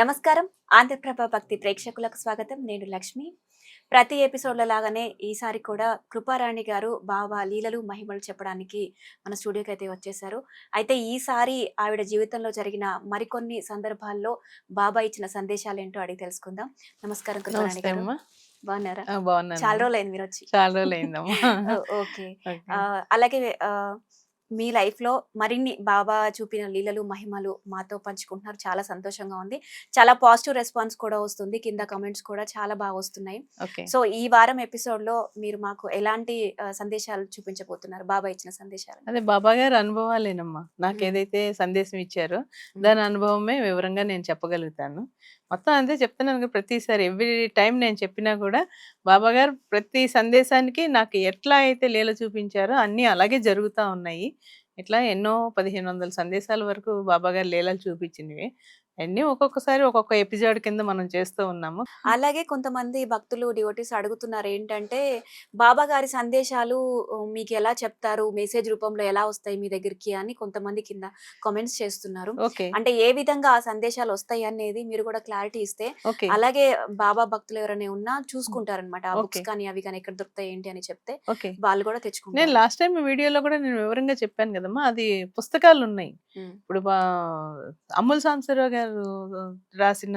నమస్కారం. ఆంధ్రప్రభ భక్తి ప్రేక్షకులకు స్వాగతం. నేను లక్ష్మి. ప్రతి ఎపిసోడ్‌లో లాగానే ఈసారి కూడా కృపారాణి గారు బాబా లీలలు, మహిమలు చెప్పడానికి మన స్టూడియోకైతే వచ్చేసారు. అయితే ఈసారి ఆవిడ జీవితంలో జరిగిన మరికొన్ని సందర్భాల్లో బాబా ఇచ్చిన సందేశాలేంటో అడిగి తెలుసుకుందాం. నమస్కారం కృపారాణి నమస్తే గారు. అమ్మా. బాగున్నారా? చాలా బాగున్నానమ్మా. రోజులైంది మీరొచ్చి. చాలా రోజులైందమ్మా. ఓకే. ఓకే. అలాగే మీ లైఫ్‌లో మరిన్ని బాబా చూపిన లీలలు, మహిమలు మాతో పంచుకుంటున్నారు. చాలా సంతోషంగా ఉంది. చాలా పాజిటివ్ రెస్పాన్స్ కూడా వస్తుంది. కింద కామెంట్స్ కూడా చాలా బాగా వస్తున్నాయి. ఓకే. సో, ఈ వారం ఎపిసోడ్‌లో మీరు మాకు ఎలాంటి సందేశాలు చూపించబోతున్నారు? బాబా ఇచ్చిన సందేశాలు? అదే బాబాగారి అనుభవాలేనమ్మా. హ్మ్. నాకేదైతే సందేశం ఇచ్చారో హ్మ్. దాని అనుభవమే వివరంగా నేను చెప్పగలుగుతాను. మొత్తం అంతే చెప్తున్నాను కదా! ప్రతిసారి ఎవ్రీ టైమ్ నేను చెప్పినా కూడా బాబాగారు ప్రతి సందేశానికి నాకు ఎట్లా అయితే లీల చూపించారో అన్నీ అలాగే జరుగుతా ఉన్నాయి. ఇట్లా ఎన్నో 1500 సందేశాల వరకు బాబాగారు లీలలు చూపించినవి. అన్నీ ఒక్కొక్కసారి ఒక్కొక్క ఎపిసోడ్ కింద మనం చేస్తూ ఉన్నాము. అలాగే కొంతమంది భక్తులు, డివోటీస్ అడుగుతున్నారు ఏంటంటే, బాబా గారి సందేశాలు మీకెలా చెప్తారు? మెసేజ్ రూపంలో ఎలా వస్తాయి మీ దగ్గరికి అని కొంతమంది కింద కామెంట్స్ చేస్తున్నారు. ఓకే. అంటే ఏ విధంగా ఆ సందేశాలు వస్తాయి అనేది మీరు కూడా క్లారిటీ ఇస్తే, ఓకే. అలాగే బాబా భక్తులు ఎవరైనా ఉన్నా చూసుకుంటారనమాట. ఆ ఓకే. బుక్స్ కానీ, అవి కానీ ఎక్కడ దొరుకుతాయి ఏంటి అని చెప్తే ఓకే. వాళ్ళు కూడా నేను తెచ్చుకుంటారు. లాస్ట్ టైమ్ వీడియోలో కూడా నేను వివరంగా చెప్పాను కదమ్మా! అది పుస్తకాలున్నాయి. హ్మ్. ఇప్పుడు అమ్ముల్ సాంబశివరావు గారు రాసిన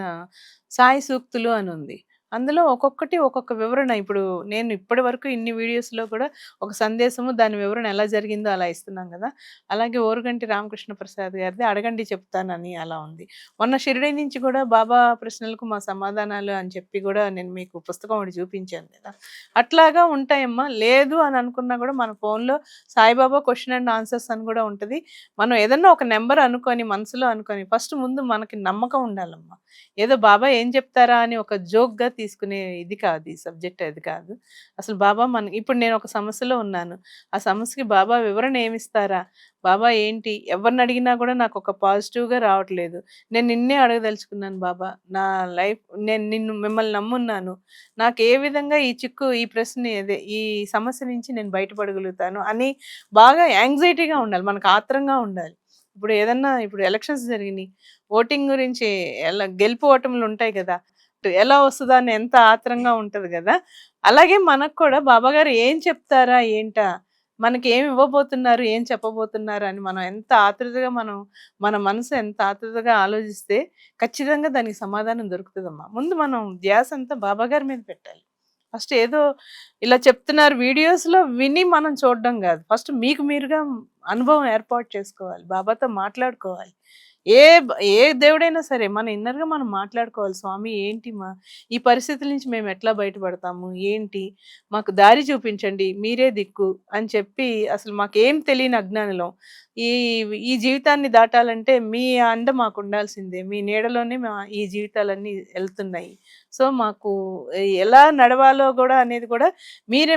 'సాయి సూక్తులు' అని ఉంది. అందులో ఒక్కొక్కటి ఒక్కొక్క వివరణ. ఇప్పుడు నేను ఇప్పటి వరకు ఇన్ని వీడియోస్‌లో కూడా ఒక సందేశము, దాని వివరణ ఎలా జరిగిందో అలా ఇస్తున్నాం కదా! అలాగే ఓరుగంటి రామకృష్ణ ప్రసాద్ గారిది 'అడగండి చెప్తానని' అలా ఉంది. మొన్న షిరిడీ నుంచి కూడా బాబా ప్రశ్నలకు మా సమాధానాలు అని చెప్పి కూడా నేను మీకు పుస్తకం ఒకటి చూపించాను కదా! అట్లాగా ఉంటాయమ్మా. లేదు అని అనుకున్నా కూడా మన ఫోన్‌లో సాయిబాబా క్వెషన్ అండ్ ఆన్సర్స్ అని కూడా ఉంటది. మనం ఏదన్నా ఒక నంబర్ అనుకోని, మనసులో అనుకోని ఫస్ట్ ముందు మనకి నమ్మకం ఉండాలమ్మా. ఏదో బాబా ఏం చెప్తారా అని ఒక జోక్‌గా తీసుకునే ఇది కాదు. ఈ సబ్జెక్ట్ అది కాదు. అసలు బాబా ఇప్పుడు నేను ఒక సమస్యలో ఉన్నాను. ఆ సమస్యకి బాబా వివరణ ఏమిస్తారా? బాబా ఏంటి? ఎవరిని అడిగినా కూడా నాకు ఒక పాజిటివ్‌గా రావట్లేదు. నేను నిన్నే అడగదలుచుకున్నాను బాబా. నా లైఫ్ నేను మిమ్మల్ని నమ్మున్నాను. నాకు ఏ విధంగా ఈ చిక్కు, ఈ ప్రశ్న ఈ సమస్య నుంచి నేను బయటపడగలుగుతాను అని బాగా యాంగ్జైటీగా ఉండాలి. మనకు ఆత్రంగా ఉండాలి. ఇప్పుడు ఎలక్షన్స్ జరిగినాయి. ఓటింగ్ గురించి గెలుపు ఓటములు ఉంటాయి కదా! ఎలా వస్తదా అని ఎంత ఆత్రంగా ఉంటది కదా! అలాగే మనకు కూడా బాబాగారు ఏం చెప్తారా? ఏంటా? మనకి ఏమి ఇవ్వబోతున్నారు? ఏం చెప్పబోతున్నారు? అని మనం ఎంత ఆతృతగా మన మనసు ఎంత ఆతృతగా ఆలోచిస్తే ఖచ్చితంగా దానికి సమాధానం దొరుకుతదమ్మా. ముందు మనం ధ్యాస అంతా బాబాగారి మీద పెట్టాలి. ఫస్ట్ ఏదో ఇలా చెప్తున్నారు వీడియోస్‌లో విని మనం చూడడం గాదు. ఫస్ట్ మీకు మీరుగా అనుభవం ఏర్పాటు చేసుకోవాలి. బాబాతో మాట్లాడుకోవాలి. ఏ దేవుడైనా సరే మన ఇన్నర్‌గా మనం మాట్లాడుకోవాలి. స్వామి ఏంటి ఈ పరిస్థితుల నుంచి మేము ఎట్లా బయటపడతాము? ఏంటి? మాకు దారి చూపించండి. మీరే దిక్కు అని చెప్పి అసలు మాకేం తెలియని అజ్ఞానులం. ఈ ఈ జీవితాన్ని దాటాలంటే మీ అండ మాకుండాల్సిందే. మీ నీడలోనే ఈ జీవితాలన్నీ ఎళ్తున్నాయి. సో, మాకు ఎలా నడవాలో గూడా అనేది కూడా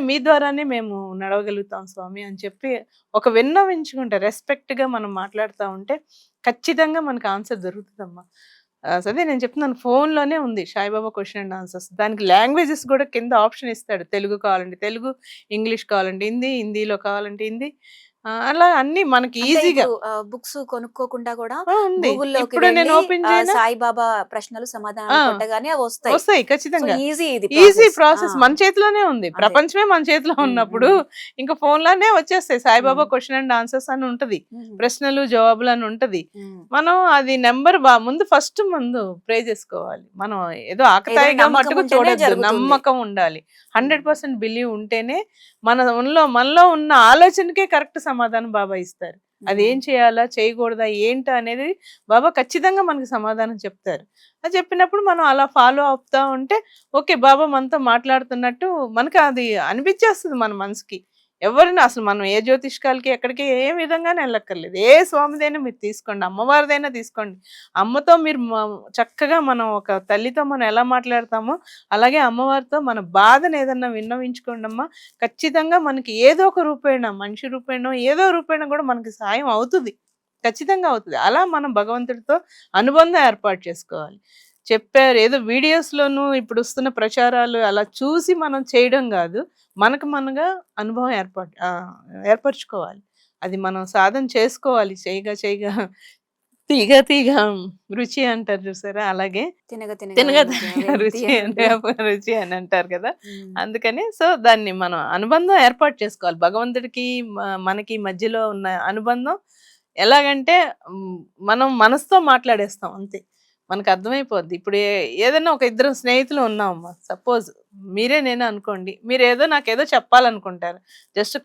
మీ ద్వారానే మేము నడవగలుగుతాం స్వామి అని చెప్పి ఒక విన్నవించుకుంటే రెస్పెక్ట్‌గా మనం మాట్లాడుతా ఉంటే ఖచ్చితంగా మనకు ఆన్సర్ దొరుకుతదమ్మా. అదే నేను చెప్తున్నాను ఫోన్‌లోనే ఉంది సాయిబాబా క్వెషన్ అండ్ ఆన్సర్స్. దానికి లాంగ్వేజెస్ కూడా కింద ఆప్షన్ ఇస్తాడు. తెలుగు కావాలంటే తెలుగు, ఇంగ్లీష్ కావాలంటే హిందీ, హిందీలో కావాలంటే హిందీ. అలా అన్నీ మనకి అంటే ఈజీగా ఇప్పుడు బుక్స్ కొనుక్కోకుండా కూడా ఉంది. గూగుల్‌లోకి ఇప్పుడు నేను వెళ్లి ఓపెన్ చేయనా సాయిబాబా ప్రశ్నలు, ఆ! సమాధానాలు కొట్టగానే అవొస్తాయి. వస్తాయి సో, ఖచ్చితంగా. ఈజీ ఇది ఈజీ ప్రాసెస్. ఆ! ప్రాసెస్ మన చేతిలోనే ఉంది. అదే. ప్రపంచమే మన చేతిలో హ్మ్. ఉన్నప్పుడు హ్మ్. ఇంక ఫోన్‌లోనే వచ్చేస్తాయి. సాయిబాబా హ్మ్. క్వెషన్ అండ్ ఆన్సర్స్ అని ఉంటది. హ్మ్. ప్రశ్నలు, జవాబులు అని ఉంటది. హ్మ్. మనం అది నంబర్ ముందు ప్రే చేసుకోవాలి. మనం ఏదో ఏదైనా ఆకతాయిగా నమ్మకం మట్టుకు ఉంటేనే చూడొద్దు. జరుగుతుంది. నమ్మకం ఉండాలి. హ్మ్. 100% బిలీవ్ ఉంటేనే మనలో ఉన్న ఆలోచనకే కరెక్ట్ సమాధానం బాబా ఇస్తారు. హ్మ్. అదేం చేయాలా? చేయకూడదా? ఏంటా? అనేది బాబా ఖచ్చితంగా మనకు సమాధానం చెప్తారు. అది చెప్పినప్పుడు మనం అలా ఫాలో అవుతా ఉంటే ఓకే. బాబా మనతో మాట్లాడుతున్నట్టు మనకు అది అనిపించేస్తది మన మనసుకి. ఎవరైనా అసలు మనం ఏ జ్యోతిష్కాలకి ఎక్కడికి ఏ విధంగానే వెళ్ళక్కర్లేదు. ఏ స్వామిదైనా మీరు తీసుకోండి. అమ్మవారిదైనా తీసుకోండి. అమ్మతో మీరు చక్కగా మనం ఒక తల్లితో మనం ఎలా మాట్లాడతామో అలాగే అమ్మవారితో మన బాధను ఏదన్నా విన్నవించుకోండమ్మా. ఖచ్చితంగా మనకి ఏదో ఒక రూపేణ మనిషి రూపేణో ఏదో రూపేణ కూడా మనకి సాయం అవుతుంది. ఖచ్చితంగా అవుతది. అలా మనం భగవంతుడితో అనుబంధం ఏర్పాటు చేసుకోవాలి. చెప్పారు ఏదో వీడియోస్‌లోనూ ఇప్పుడొస్తున్న ప్రచారాలు అలా చూసి మనం చేయడం గాదు. మనకు మనగా అనుభవం ఏర్పరచుకోవాలి. అది మనం సాధన చేసుకోవాలి చేయగా చేయగా తీగ తీగ రుచి అంటారు చూసారా? అలాగే తినగ తినగ తినగా అయిన తినగా దేవరం రుచి తీయనుండు. రుచి అని అంటారు కదా! హ్మ్. అందుకని దాన్ని మనం అనుబంధం ఏర్పాటు చేసుకోవాలి. భగవంతుడికి మనకి మధ్యలో ఉన్న అనుబంధం ఎలాగంటే మనం మనసుతో మాట్లాడేస్తాం అంతే. మనకు అర్థమైపోద్ది. ఇప్పుడు ఏదైనా ఒక ఇద్దరం స్నేహితులు ఉన్నామమ్మా. సపోజ్ మీరే నేనే అనుకోండి. మీరేదో నాకేదో చెప్పాలనుకుంటారు. జస్ట్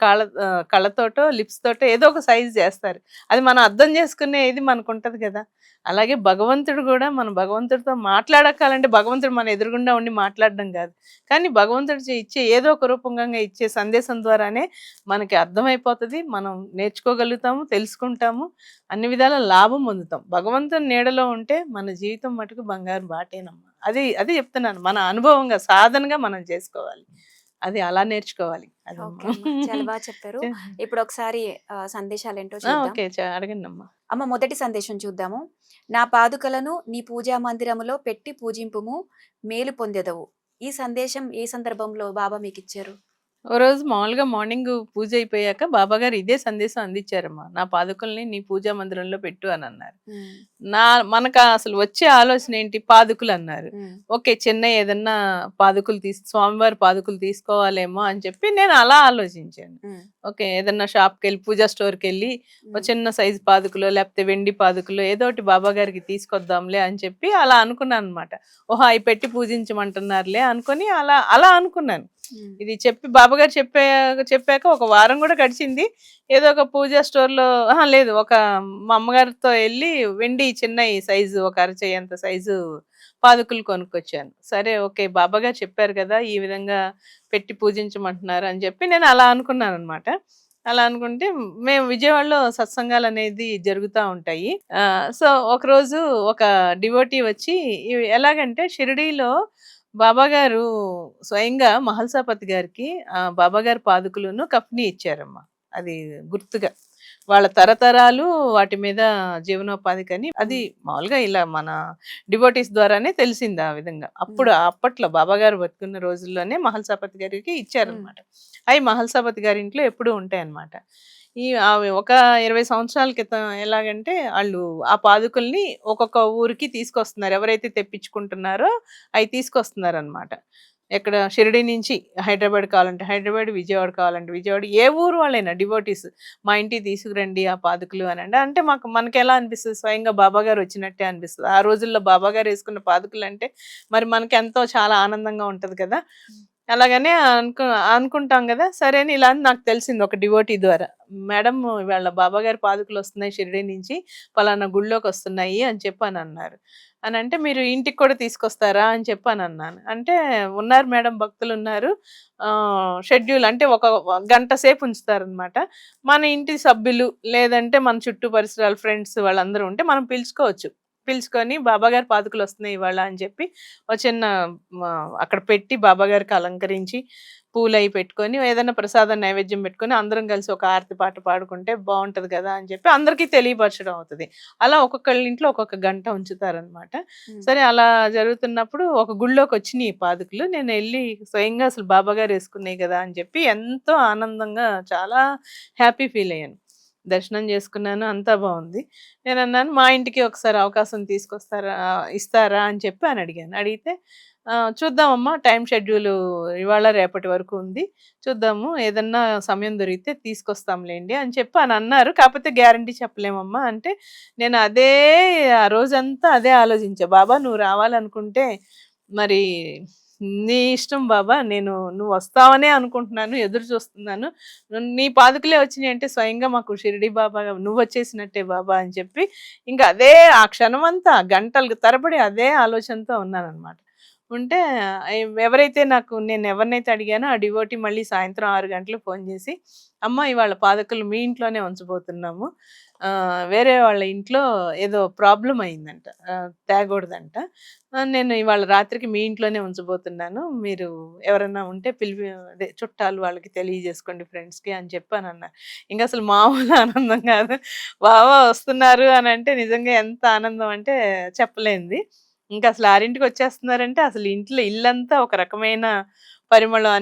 కళ్ళతోటో, లిప్స్ తోటో ఏదో ఒక సైజ్ చేస్తారు. అది మనం అర్థం చేసుకునే ఇది మనకుంటది కదా! అలాగే భగవంతుడు కూడా మనం భగవంతుడితో మాట్లాడకాలంటే భగవంతుడు మన ఎదురుగుండా ఉండి మాట్లాడడం కాదు. కానీ భగవంతుడు ఇచ్చే ఏదో ఒక రూపంగా ఇచ్చే సందేశం ద్వారానే మనకి అర్థమైపోతది. మనం నేర్చుకోగలుగుతాము, తెలుసుకుంటాము. అన్ని విధాల లాభం పొందుతాం. భగవంతుని నీడలో ఉంటే మన జీవితం మటుకు బంగారు బాటేనమ్మా. అది అది చెప్తున్నాను. మన అనుభవంగా, సాధనగా మనం చేసుకోవాలి. అది అలా నేర్చుకోవాలి. ఓకే అదమ్మా. అమ్మ. చాలా బా చెప్పారు. ఇప్పుడొకసారి సందేశాలేంటో ఆ! చూద్దాం. ఓకే. అడగండమ్మా. అమ్మ మొదటి సందేశం చూద్దాము. నా పాదుకలను నీ పూజా మందిరములో పెట్టి పూజింపుము, మేలు పొందెదవు. ఈ సందేశం ఏ సందర్భంలో బాబా మీకిచ్చారు? ఓ రోజు మామూలుగా మార్నింగ్ పూజ అయిపోయాక బాబాగారు ఇదే సందేశం అందించారమ్మా. నా పాదుకల్ని నీ పూజా మందిరంలో పెట్టు అని అన్నారు. హ్మ్. మనకు అసలు వచ్చే ఆలోచన ఏంటి? పాదుకులు అన్నారు. హ్మ్. ఓకే, చిన్న ఏదన్నా పాదుకులు స్వామివారి పాదుకులు తీసుకోవాలేమో అని చెప్పి నేను అలా ఆలోచించాను. హ్మ్. ఓకే, ఏదన్నా షాప్కి వెళ్ళి పూజా స్టోర్కి వెళ్ళి ఒక హ్మ్. చిన్న సైజు పాదుకులో లేకపోతే వెండి పాదుకులో ఏదో ఒకటి బాబా గారికి తీసుకొద్దాంలే అని చెప్పి అలా అనుకున్నాను అనమాట. ఓహో, అవి పెట్టి పూజించమంటున్నారులే అనుకొని అలా అలా అనుకున్నాను. హ్మ్. ఇది చెప్పి బాబాగారు చెప్పాక ఒక వారం కూడా గడిచింది. ఏదో ఒక పూజా స్టోర్‌లో లేదు. మా అమ్మగారితో ఎళ్లి వెండి చిన్నయి సైజు ఒక అరచెయ్యంత సైజు పాదుకులు కొనుక్కొచ్చాను. సరే, ఓకే, బాబాగారు చెప్పారు కదా! ఈ విధంగా పెట్టి పూజించమంటున్నారు అని చెప్పి నేను అలా అనుకున్నాననమాట. అలా అనుకుంటే మేము విజయవాడలో సత్సంగాలనేది జరుగుతా ఉంటాయి. సో, ఒకరోజు ఒక డివోటీ వచ్చి ఎలాగంటే షిరిడీలో బాబాగారు స్వయంగా మహల్సాపతి గారికి బాబాగారి పాదుకులను కఫ్నీ ఇచ్చారమ్మా. అది గుర్తుగా. వాళ్ళ తరతరాలు వాటి మీద జీవనోపాధికని అది హ్మ్. మామూలుగా ఇలా మన డివోటీస్ ద్వారానే తెలిసింది ఆ విధంగా. హ్మ్. అప్పట్లో బాబాగారు బతుకున్న రోజుల్లోనే మహల్సాపతి గారికి హ్మ్. ఇచ్చారనమాట. అయి మహల్సాపతి గారి ఇంట్లో ఎప్పుడూ ఉంటాయన్నమాట. ఆమె ఒక 20 సంవత్సరాల క్రితం ఎలాగంటే ఆళ్ళు ఆ పాదుకల్ని ఒక్కొక్క ఊరికి తీసుకొస్తున్నారు. ఎవరైతే తెప్పించుకుంటున్నారో అయి తీసుకొస్తున్నారనమాట. ఎక్కడ షిరిడీ నుంచి హైదరాబాద్ కావాలంటే హైదరాబాద్, విజయవాడ కావాలంటే విజయవాడ, ఏ ఊరు వాళ్ళైనా డివోటీస్ మా ఇంటికి తీసుకురండి ఆ పాదుకలు అనండి. అంటే మనకెలా అనిపిస్తది? స్వయంగా బాబాగారు వచ్చినట్టే అనిపిస్తది. ఆ రోజుల్లో బాబాగారు యేసుకున్న పాదుకలంటే మరి మనకెంతో చాలా ఆనందంగా ఉంటది కదా! హ్మ్. అలాగనే అనుకుంటాం గదా! సరే అని ఇలా అని నాకు తెలిసింది ఒక డివోటీ ద్వారా. మేడం, ఇవాళ బాబాగారి పాదుకలొస్తున్నాయి షిరిడీ నుంచి. పలానా గుడిలోకొస్తున్నాయి అని చెప్పనన్నారు. అనంటే, మీరు ఇంటికి కూడా తీసుకొస్తారా అని చెప్పనన్నాను. అంటే, ఉన్నారు మేడం, భక్తులున్నారు. షెడ్యూల్ అంటే ఒక గంట సేపు ఉంచుతారనమాట. మన ఇంటి సభ్యులు లేదంటే మన చుట్టూ పరిసరాలు ఫ్రెండ్స్ వాళ్ళందరూ ఉంటే మనం పిలుచుకోవచ్చు. పిలుచుకొని బాబాగారి పాదుకలొస్తున్నాయి ఇవాళ అని చెప్పి ఓ చిన్న అక్కడ పెట్టి బాబాగారికి అలంకరించి పూలయి పెట్టుకొని ఏదైనా ప్రసాదం నైవేద్యం పెట్టుకొని అందరం కలిసి ఒక ఆరతి పాట పాడుకుంటే బాగుంటది కదా అని చెప్పి అందరికీ తెలియపరచడం అవుతుంది. అలా ఒక్కొక్కళ్ళ ఇంట్లో ఒక్కొక్క గంట ఉంచుతారనమాట. హ్మ్. సరే, అలా జరుగుతున్నప్పుడు ఒక గుడిలోకి వచ్చినాయి ఈ పాదుకలు. నేను వెళ్ళి స్వయంగా అసలు బాబాగారు వేసుకున్నాయి కదా అని చెప్పి ఎంతో ఆనందంగా చాలా హ్యాపీ ఫీల్ అయ్యాను. దర్శనం చేసుకున్నాను, అంతా బాగుంది. నేనన్నాను, మా ఇంటికి ఒకసారి అవకాశం ఇస్తారా అని చెప్పి అని అడిగాను. అడిగితే చూద్దామమ్మా, టైమ్ షెడ్యూలు ఇవాళ రేపటి వరకు ఉంది. చూద్దాము, ఏదన్నా సమయం దొరికితే తీసుకొస్తాంలేండి అని చెప్పి అని అన్నారు. కాకపోతే గ్యారంటీ చెప్పలేమమ్మా అంటే, నేను ఆ రోజంతా అదే ఆలోచించా. బాబా, నువ్వు రావాలనుకుంటే మరి నీ ఇష్టం బాబా. నువ్వు వస్తావనే అనుకుంటున్నాను, ఎదురు చూస్తున్నాను. నీ పాదుకులే వచ్చినాయి అంటే స్వయంగా మాకు షిరిడి బాబా నువ్వొచ్చేసినట్టే బాబా అని చెప్పి ఇంకా అదే ఆ క్షణమంతా గంటలు తరబడి అదే ఆలోచనతో ఉన్నాననమాట. ఉంటే ఎవరైతే నేను ఎవరినైతే అడిగానో ఆ డివోటీ మళ్ళీ సాయంత్రం 6 గంటలకు ఫోన్ చేసి, అమ్మ, ఇవాళ పాదుకలు మీ ఇంట్లోనే ఉంచబోతున్నాము. వేరే వాళ్ళ ఇంట్లో ఏదో ప్రాబ్లమ్ అయిందంట. తేగూడదంట. నేను ఇవాళ రాత్రికి మీ ఇంట్లోనే ఉంచబోతున్నాను. మీరు ఎవరన్నా ఉంటే అదే చుట్టాలు వాళ్ళకి తెలియజేసుకోండి, ఫ్రెండ్స్‌కి అని చెప్పానన్నారు. ఇంకసలు మామూలు ఆనందం కాదు. బావ వస్తున్నారు అనంటే నిజంగా ఎంత ఆనందం అంటే చెప్పలేనిది. ఇంకసలు 6కి వచ్చేస్తున్నారంటే అసలు ఇల్లంతా ఒక రకమైన పరిమళం,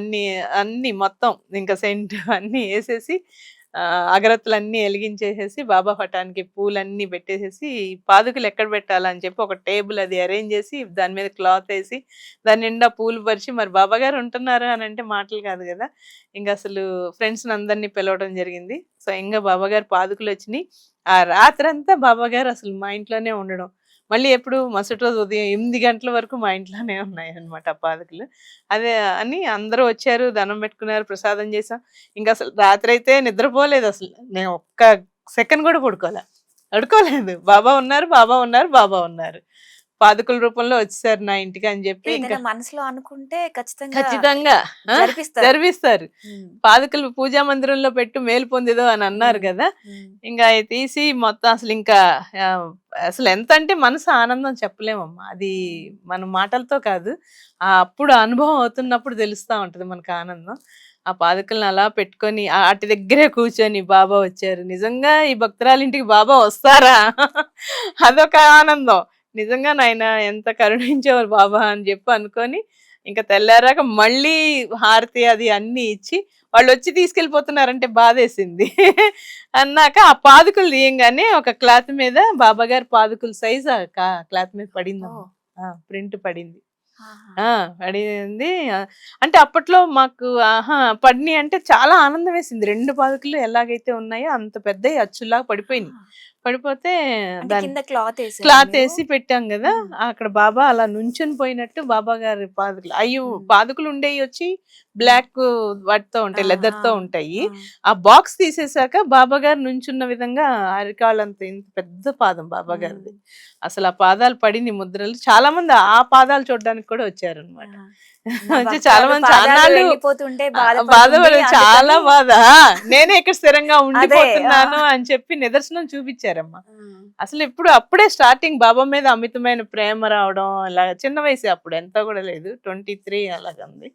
అన్నీ మొత్తం ఇంకా సెంట్ అన్నీ యేసేసి అగరత్తులన్నీ వెలిగించేసేసి బాబా పటానికి పూలన్నీ పెట్టేసేసి పాదుకలు ఎక్కడ పెట్టాలని చెప్పి ఒక టేబుల్ అది అరేంజ్ చేసి దాని మీద క్లాత్ వేసి దాని నిండా పూలు పరిచి మరి బాబా గారు ఉంటున్నారు అని అంటే మాటలు కాదు కదా. ఇంకా అసలు ఫ్రెండ్స్ అందరినీ పిలవడం జరిగింది. స్వయంగా బాబా గారు పాదుకలు వచ్చినాయి. ఆ రాత్రంతా బాబా గారు అసలు మా ఇంట్లోనే ఉండడం. మళ్ళీ ఎప్పుడు మరుసటి రోజు ఉదయం 8 గంటల వరకు మా ఇంట్లోనే ఉన్నాయన్నమాట ఆ పాదుకలు. అదే అని అందరూ వచ్చారు, దండం పెట్టుకున్నారు, ప్రసాదం చేసాం. ఇంక అసలు రాత్రైతే నిద్రపోలేదు అసలు. నేను ఒక్క సెకండ్ కూడా పడుకోలేదు. బాబా ఉన్నారు, బాబా ఉన్నారు, బాబా ఉన్నారు. పాదుకల రూపంలో వచ్చేసారు నా ఇంటికి అని చెప్పి ఇంకా ఏదైనా మనసులో అనుకుంటే ఖచ్చితంగా ఖచ్చితంగా జరిపిస్తారు. జరిపిస్తారు. పాదుకలు పూజా మందిరంలో పెట్టు మేలు పొందేదో అని అన్నారు కదా. ఇంకా అవి తీసి మొత్తం అసలు ఇంకా ఆ, అసలు ఎంత అంటే మనసు ఆనందం చెప్పలేమమ్మా. అది మన మాటలతో కాదు, అప్పుడు అనుభవం అవుతున్నప్పుడు తెలుస్తా ఉంటది మనకు ఆనందం. ఆ పాదుకలను అలా పెట్టుకొని అటు దగ్గరే కూర్చొని బాబా వచ్చారు. నిజంగా ఈ భక్తురాలు ఇంటికి బాబా వస్తారా అదొక ఆనందం. నిజంగా నాయన ఎంత కరుణించేవారు బాబా అని చెప్పి అనుకొని ఇంకా తెల్లారాక మళ్ళీ హారతి అది అన్ని ఇచ్చి వాళ్ళు వచ్చి తీసుకెళ్ళిపోతున్నారంటే బాధేసింది. అన్నాక ఆ పాదుకులు తీయంగానే ఒక క్లాత్ మీద బాబా గారి పాదుకుల సైజ్ క్లాత్ మీద పడిందమ్మా. ప్రింట్ పడింది. పడింది. అంటే అప్పట్లో మాకు పడినాయి అంటే చాలా ఆనందం వేసింది. 2 పాదుకలు ఎలాగైతే ఉన్నాయో అంత పెద్దవి అచ్చులాగా పడిపోయినాయి. పడిపోతే దాని క్లాత్ వేసి పెట్టాం కదా. అక్కడ బాబా అలా నుంచుని పోయినట్టు బాబా గారి పాదుకలు పాదుకలు ఉండేవి వచ్చి బ్లాక్ వాటితో ఉంటాయి, లెదర్ తో ఉంటాయి. ఆ బాక్స్ తీసేసాక బాబా గారు నుంచున్న విధంగా అరికాళ్ళంత ఇంత పెద్ద పాదం బాబా గారిది. అసలు ఆ పాదాలు పడింది ముద్రలు. చాలా మంది ఆ పాదాలు చూడడానికి కూడా వచ్చారనమాట. చాలా మంది చాలాళ్ళు బాధపడి చాలా బాధ, నేనే ఇక్కడ స్థిరంగా ఉండిపోతున్నాను అని చెప్పి నిదర్శనం చూపించారమ్మా. అసలు అప్పుడే స్టార్టింగ్ బాబా మీద అమితమైన ప్రేమ రావడం. అలా చిన్న వయసు, అప్పుడు ఎంత కూడా లేదు, 23 అలాగా ఉంది.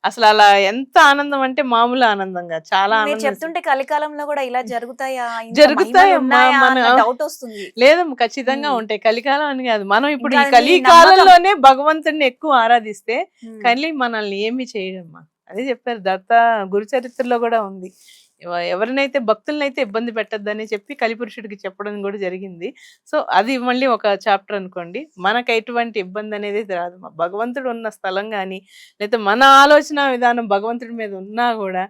అసలు అలా ఎంత ఆనందం అంటే మామూలు ఆనందంగా చాలా చెప్తుంటే కలికాలంలో కూడా ఇలా జరుగుతాయమ్మా. డౌట్ వస్తుంది. లేదమ్మా, ఖచ్చితంగా ఉంటాయి. కలికాలం అని కాదు, మనం ఇప్పుడు ఈ కలికాలంలోనే భగవంతుడిని ఎక్కువ ఆరాధిస్తే కలి మనల్ని ఏమి చేయడమ్మా. అదే చెప్పారు దత్త గురు చరిత్రలో కూడా ఉంది. ఎవరినైతే భక్తులనైతే ఇబ్బంది పెట్టద్దని చెప్పి కలిపురుషుడికి చెప్పడం కూడా జరిగింది. సో అది మళ్ళీ ఒక చాప్టర్ అనుకోండి. మనకు ఎటువంటి ఇబ్బంది అనేది రాదు. భగవంతుడు ఉన్న స్థలం కానీ లేకపోతే మన ఆలోచన విధానం భగవంతుడి మీద ఉన్నా కూడా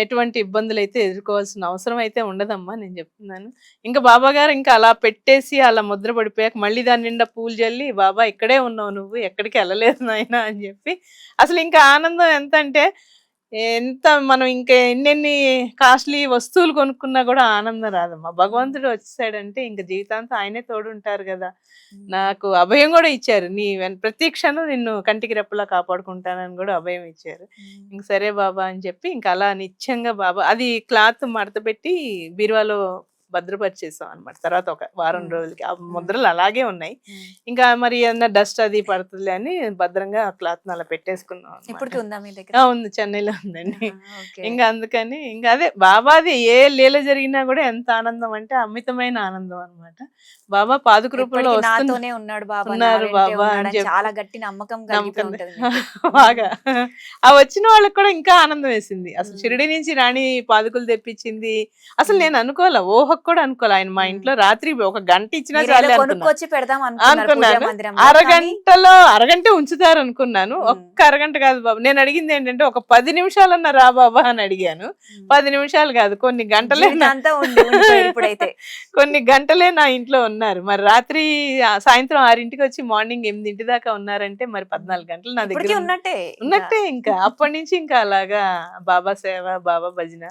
ఎటువంటి ఇబ్బందులు అయితే ఎదుర్కోవాల్సిన అవసరం అయితే ఉండదమ్మా, నేను చెప్తున్నాను. ఇంకా బాబా గారు ఇంకా అలా పెట్టేసి అలా ముద్ర పడిపోయాక మళ్ళీ దాని నిండా పూలు జల్లి, బాబా ఇక్కడే ఉన్నావు నువ్వు, ఎక్కడికి వెళ్ళలేదు నాయన అని చెప్పి అసలు ఇంకా ఆనందం ఎంత అంటే, ఎంత మనం ఇంకా ఎన్నెన్ని కాస్ట్లీ వస్తువులు కొనుక్కున్నా కూడా ఆనందం రాదమ్మా. భగవంతుడు వచ్చేసాడంటే ఇంకా జీవితాంతం ఆయనే తోడుంటారు కదా. నాకు అభయం కూడా ఇచ్చారు, నీ ప్రతి క్షణం నిన్ను కంటికి రెప్పలా కాపాడుకుంటానని కూడా అభయం ఇచ్చారు. ఇంక సరే బాబా అని చెప్పి ఇంకా అలా నిత్యంగా బాబా అది క్లాత్ మడత పెట్టి బీరువాలో భద్రపరిచేసాం అనమాట. తర్వాత ఒక వారం రోజులకి ఆ ముద్రలు అలాగే ఉన్నాయి. ఇంకా మరి ఏదన్నా డస్ట్ అది పడుతుంది అని భద్రంగా క్లాత్ అలా పెట్టేసుకున్నాం. ఉంది, చెన్నైలో ఉందండి. ఇంకా అందుకని ఇంకా అదే బాబాది ఏ లీల జరిగినా కూడా ఎంత ఆనందం అంటే అమితమైన ఆనందం అనమాట. బాబా పాదుక రూపంలో ఉన్నారు బాబా అని చెప్పి చాలా గట్టి నమ్మకం బాగా ఆ వచ్చిన వాళ్ళకి కూడా ఇంకా ఆనందం వేసింది. అసలు షిరిడి నుంచి రాణి పాదుకులు తెప్పించింది. అసలు నేను అనుకోలే, ఊహకు కూడా అనుకోలే. ఆయన మా ఇంట్లో రాత్రి ఒక గంట ఇచ్చినా చాలు అనుకున్నాను. అరగంట ఉంచుతారు అనుకున్నాను. ఒక్క అరగంట కాదు బాబు. నేను అడిగింది ఏంటంటే ఒక 10 నిమిషాలన్నా రా బాబా అని అడిగాను. 10 నిమిషాలు కాదు, కొన్ని గంటలే కొన్ని గంటలే నా ఇంట్లో ఉన్నారు. మరి రాత్రి సాయంత్రం 6ంటికి వచ్చి మార్నింగ్ 8 దాకా ఉన్నారంటే మరి 14 గంటలు నా దగ్గర ఉన్నట్టే. ఇంకా అప్పటి నుంచి ఇంకా అలాగా బాబా సేవ, బాబా భజన,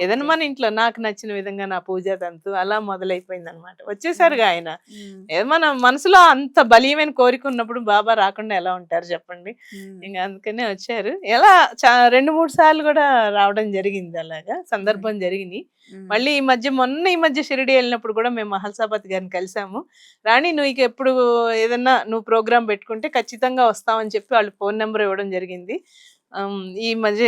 ఏదైనా మన ఇంట్లో నాకు నచ్చిన విధంగా నా పూజా తంతు అలా మొదలైపోయింది అనమాట. వచ్చేసారుగా ఆయన. మన మనసులో అంత బలీయమైన కోరిక ఉన్నప్పుడు బాబా రాకుండా ఎలా ఉంటారు చెప్పండి. ఇంకా అందుకనే వచ్చారు. ఎలా 2-3 సార్లు కూడా రావడం జరిగింది, అలాగా సందర్భం జరిగింది. మళ్ళీ ఈ మధ్య షిరిడి వెళ్ళినప్పుడు కూడా మేము మహల్సాపతి గారిని కలిసాము. రాణి నువ్వు ఇక ఎప్పుడు ఏదన్నా నువ్వు ప్రోగ్రామ్ పెట్టుకుంటే ఖచ్చితంగా వస్తామని చెప్పి వాళ్ళు ఫోన్ నెంబర్ ఇవ్వడం జరిగింది. ఈ మధ్య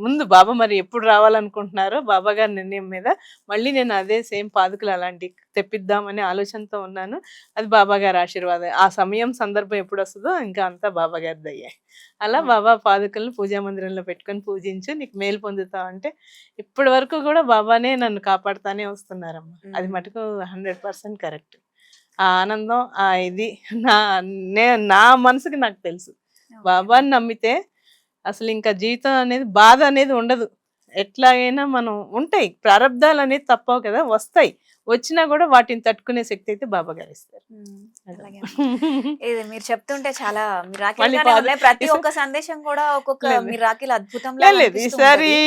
ముందు బాబా మరి ఎప్పుడు రావాలనుకుంటున్నారో బాబా గారి నిర్ణయం మీద మళ్ళీ నేను అదే సేమ్ పాదుకలు అలాంటి తెప్పిద్దామనే ఆలోచనతో ఉన్నాను. అది బాబా గారి ఆశీర్వాదం. ఆ సమయం సందర్భం ఎప్పుడు వస్తుందో ఇంకా అంతా బాబా గారి దయ్యే. అలా ఓకే. బాబా పాదుకలను పూజా మందిరంలో పెట్టుకొని పూజించు నీకు మేలు పొందుతావు అంటే ఇప్పటి వరకు కూడా బాబానే నన్ను కాపాడుతానే వస్తున్నారమ్మా. అది హ్మ్. మటుకు 100% కరెక్ట్. ఆ ఆనందం ఆ ఇది నా నా మనసుకి నాకు తెలుసు. ఓకే. బాబాని నమ్మితే అసలు ఇంకా జీవితం అనేది బాధ అనేది ఉండదు. ఎట్లాగైనా మనం ఉంటాయి. ప్రారబ్ధాలు అనేది తప్పవు కదా! వస్తాయి. వచ్చినా కూడా వాటిని తట్టుకునే శక్తి అయితే బాబా గారు ఇస్తారు. హ్మ్. అది. అలాగే అమ్మ. ఇది మీరు చెప్తుంటే చాలా మళ్ళీ మిరాకిల్‌గానే ఉన్నాయి. ప్రతి ఈసా ఒక్క సందేశం కూడా ఒక్కొక్క లేదు. మిరాకిల్ అద్భుతంలాగా లేదు. అనిపిస్తూ ఈసారి ఉంటది.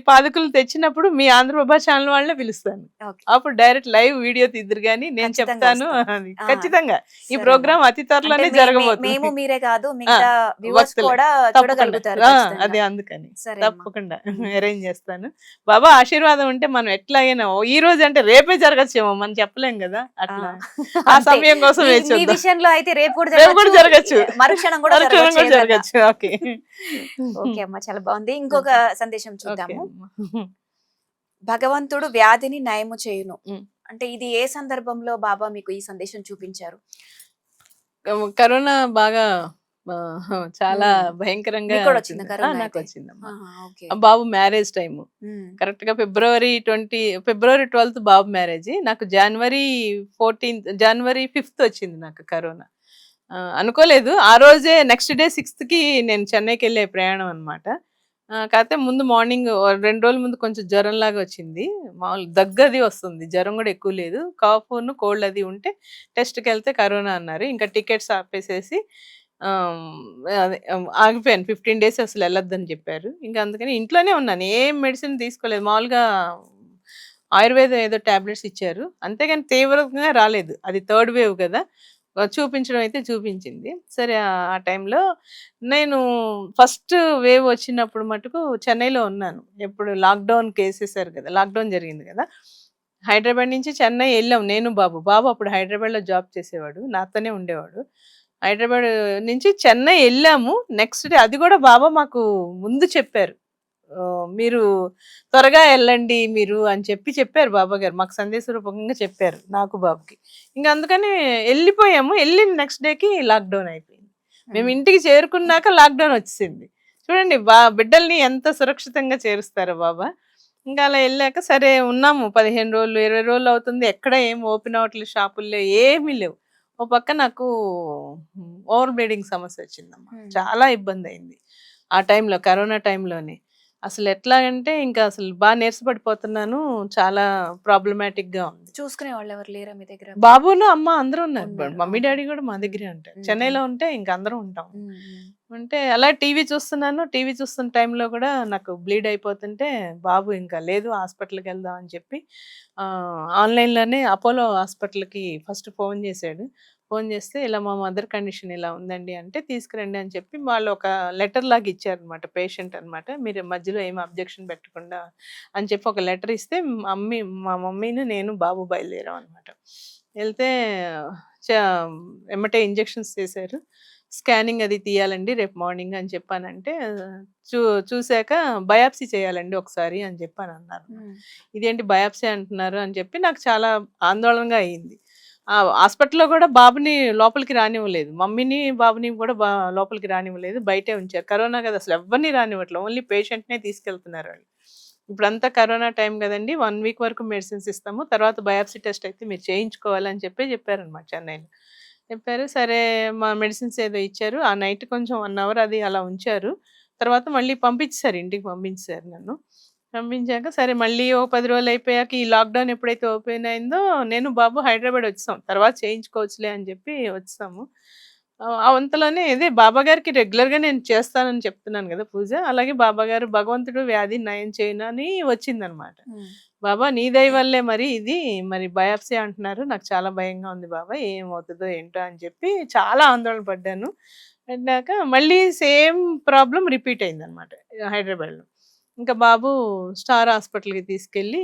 పాదుకులు తెచ్చినప్పుడు మీ ఆంధ్రప్రభ ఛానల్ వాళ్ళనే పిలుస్తాను. ఓకే. అప్పుడు డైరెక్ట్ లైవ్ వీడియో తీద్దురు గానీ నేను ఖచ్చితంగా చెప్తాను వస్తాం. అని. ఆ! ఖచ్చితంగా. ఈ సరే అమ్మ. ప్రోగ్రామ్ అతి అంటే త్వరలోనే మేము జరగబోతుంది. మీరే కాదు ఆ! మిగతా వ్యూవర్స్ భక్తులు. కూడా తప్పకుండా. చూడగలుగుతారు ఆ! ఖచ్చితంగా. అదే అందుకని. సరే అమ్మ. తప్పకుండా హ్మ్. అరేంజ్ చేస్తాను. బాబా ఆశీర్వాదం ఉంటే మనం ఎట్లాగైనా ఈ రోజు అంటే రేపే జరగచ్చేమో మనం చెప్పలేం గదా! ఆ! అట్లా. ఆ అంతే. సమయం కోసం మీ వేచి మీ చూద్దాం. విషయంలో అయితే రేపు కూడా రేపు కూడా జరగచ్చు. జరగచ్చు. మరుక్షణం కూడా మరుక్షణం జరగచ్చు కూడా ఏదన్నా. జరగచ్చు. ఓకే. ఓకే అమ్మ. చాలా బావుంది. ఇంకొక ఓకే. సందేశం ఓకే చూద్దాము. అమ్మ. భగవంతుడు వ్యాధిని నయము చేయును. హ్మ్. అంటే ఇది ఏ సందర్భంలో బాబా మీకు ఈ సందేశం చూపించారు? కరోనా బాగా చాలా హ్మ్. భయంకరంగా మీకు కూడా వచ్చిందా వచ్చింది. కరోనా అయితే? నాకొచ్చిందమ్మా. ఆహా! ఓకే. బాబు మ్యారేజ్ టైము. హ్మ్. కరెక్ట్‌గా ఫిబ్రవరి 12థ్ బాబు మ్యారేజి. నాకు జనవరి 5థ్ వచ్చింది నాకు కరోనా. అనుకోలేదు. ఆ రోజే నెక్స్ట్ డే 6థ్‌కి నేను చెన్నైకెళ్ళే ప్రయాణం అనమాట. కాకపోతే ముందు మార్నింగ్ 2 రోజుల ముందు కొంచెం జ్వరంలాగా వచ్చింది. మామూలు దగ్గది వస్తుంది. జ్వరం గూడా ఎక్కువ లేదు. కాఫును, కోల్డ్ అది ఉంటే టెస్ట్‌కెళ్తే కరోనా అన్నారు. ఇంకా టికెట్స్ ఆపేసేసి అదే ఆగిపోయాను. 15 డేస్ అసలు ఎళ్ళొద్దని చెప్పారు. ఇంక అందుకని ఇంట్లోనే ఉన్నాను. ఏం మెడిసిన్ తీసుకోలేదు. మామూలుగా ఆయుర్వేదం ఏదో టాబ్లెట్స్ ఇచ్చారు. అంతేగాని తీవ్రంగా రాలేదు. అది థర్డ్ వేవ్ గదా! చూపించడం అయితే చూపించింది. సరే ఆ టైంలో నేను ఫస్ట్ వేవ్ వచ్చినప్పుడు మటుకు చెన్నైలో ఉన్నాను. ఎప్పుడు లాక్‌డౌన్ కేసేసారు గదా! లాక్‌డౌన్ జరిగింది గదా! హైదరాబాద్ నుంచి చెన్నై ఎళ్ళాం నేను, బాబు. బాబు అప్పుడు హైదరాబాద్‌లో జాబ్ చేసేవాడు. నాతోనే ఉండేవాడు. హైదరాబాద్ నుంచి చెన్నై ఎళ్ళాము. నెక్స్ట్ డే అది గూడా బాబా మాకు ముందు చెప్పారు. మీరు త్వరగా ఎళ్ళండి మీరు అని చెప్పారు బాబాగారు. మాకు సందేశ రూపకంగా చెప్పారు. నాకు, బాబుకి. ఇంక అందుకని ఎళ్ళిపోయాము. ఎళ్ళిన నెక్స్ట్ డేకి లాక్‌డౌన్ అయిపోయింది. మేము హ్మ్. ఇంటికి చేరుకున్నాక లాక్‌డౌన్ వచ్చేసింది. చూడండి బిడ్డల్ని ఎంత సురక్షితంగా చేరుస్తారో బాబా. ఇంకా అలా ఎళ్ళాక సరే ఉన్నాము. 15 రోజులు, 20 రోజులు అవుతుంది. ఎక్కడ ఏం ఓపెన్ అవ్వట్లేదు షాపుల్లో ఏమీ లేవు. ఓ పక్క నాకు ఓవర్ బ్లీడింగ్ సమస్య వచ్చిందమ్మా. హ్మ్. చాలా ఇబ్బందయింది. ఆ టైంలో కరోనా టైంలోనే. అసలెట్లాగంటే ఇంకా అసలు నీరసపడిపోతున్నాను. చాలా ప్రాబ్లమాటిక్‌గా ఉంది. చూసుకునే వాళ్ళెవరు లేరా మీ దగ్గర? బాబును, అమ్మ అందరూ ఉన్నారు. ఉన్నారు. Mummy, okay. డ్యాడీ గూడా మా హ్మ్. దగ్గరే ఉంటారు. హ్మ్. హ్మ్. చెన్నైలో ఉంటే ఇంక అందరం ఉంటాం. హ్మ్. హ్మ్. ఉంటే అలా టీవీ చూస్తున్నాను. టీవీ చూస్తున్న టైంలో గూడా నాకు బ్లీడ్ అయిపోతుంటే బాబు ఇంకా లేదు హాస్పిటల్‌కెళ్దాం అని చెప్పి ఆన్‌లైన్‌లోనే అపోలో హాస్పిటల్‌కి ఫస్ట్ ఫోన్ చేశాడు. ఫోన్ చేస్తే ఇలా మా మదర్ కండిషన్ ఇలా ఉందండి అంటే తీసుకురండి అని చెప్పి వాళ్ళు ఒక లెటర్ లాగా ఇచ్చారనమాట. పేషెంట్ అనమాట. మీరు మధ్యలో ఏమి అబ్జెక్షన్ పెట్టకుండా అని చెప్పి ఒక లెటర్ ఇస్తే మా మమ్మీని, నేను, బాబు బయలుదేరాం అనమాట. ఎళ్తే చ ఎమ్మటే ఇంజెక్షన్స్ చేశారు. స్కానింగ్ అది తీయాలండి రేపు మార్నింగ్ అని చెప్పానంటే, చూ చూసాక బయాప్సీ చేయాలండి ఒకసారి అని చెప్పనన్నారు. హ్మ్. ఇదేంటి బయాప్సీ అంటున్నారు అని చెప్పి నాకు చాలా ఆందోళనగా అయింది. హాస్పిటల్‌లో గూడా బాబుని లోపలికి రానివ్వలేదు. మమ్మీని, బాబుని కూడా లోపలికి రానివ్వలేదు. బయటే ఉంచారు. కరోనా గదా! అసలు ఎవ్వరిని రానివ్వట్లే. ఓన్లీ పేషెంట్‌నే తీసుకెళ్తున్నారు వాళ్ళు. ఇప్పుడంతా కరోనా టైం గదండీ! 1 వీక్ వరకు మెడిసిన్స్ ఇస్తాము. తర్వాత బయాప్సీ టెస్ట్ అయితే మీరు చేయించుకోవాలి అని చెప్పారనమాట చెన్నైలో. చెప్పారు. సరే మా మెడిసిన్స్ ఏదో ఇచ్చారు. ఆ నైట్ కొంచెం 1 అవర్ అది అలా ఉంచారు. తర్వాత మళ్ళీ పంపించేసారు. ఇంటికి పంపించేసారు నన్ను. పంపించాక సరే మళ్ళీ ఓ 10 రోజులు అయిపోయాక ఈ లాక్‌డౌన్ ఎప్పుడైతే ఓపెన్ అయిందో నేను, బాబు హైదరాబాద్ వచ్చేసాం. తర్వాత చేయించుకోవచ్చులే అని చెప్పి వచ్చేసాము. అంతలోనే ఇదే బాబాగారికి రెగ్యులర్‌గా నేను చేస్తానని చెప్తున్నాను గదా! పూజ. అలాగే బాబాగారు భగవంతుడు వ్యాధిని నయం చేయను అని వచ్చిందనమాట. హ్మ్. బాబా నీ దయ వల్లే మరి ఇది మరి బయాప్సీ అంటున్నారు. నాకు చాలా భయంగా ఉంది బాబా. ఏమవుతదో ఏంటో అని చెప్పి చాలా ఆందోళన పడ్డాను. పడ్డాక మళ్ళీ సేమ్ ప్రాబ్లమ్ రిపీట్ అయిందనమాట హైదరాబాద్‌లో. ఇంకా బాబు స్టార్ హాస్పిటల్‌కి తీసుకెళ్ళి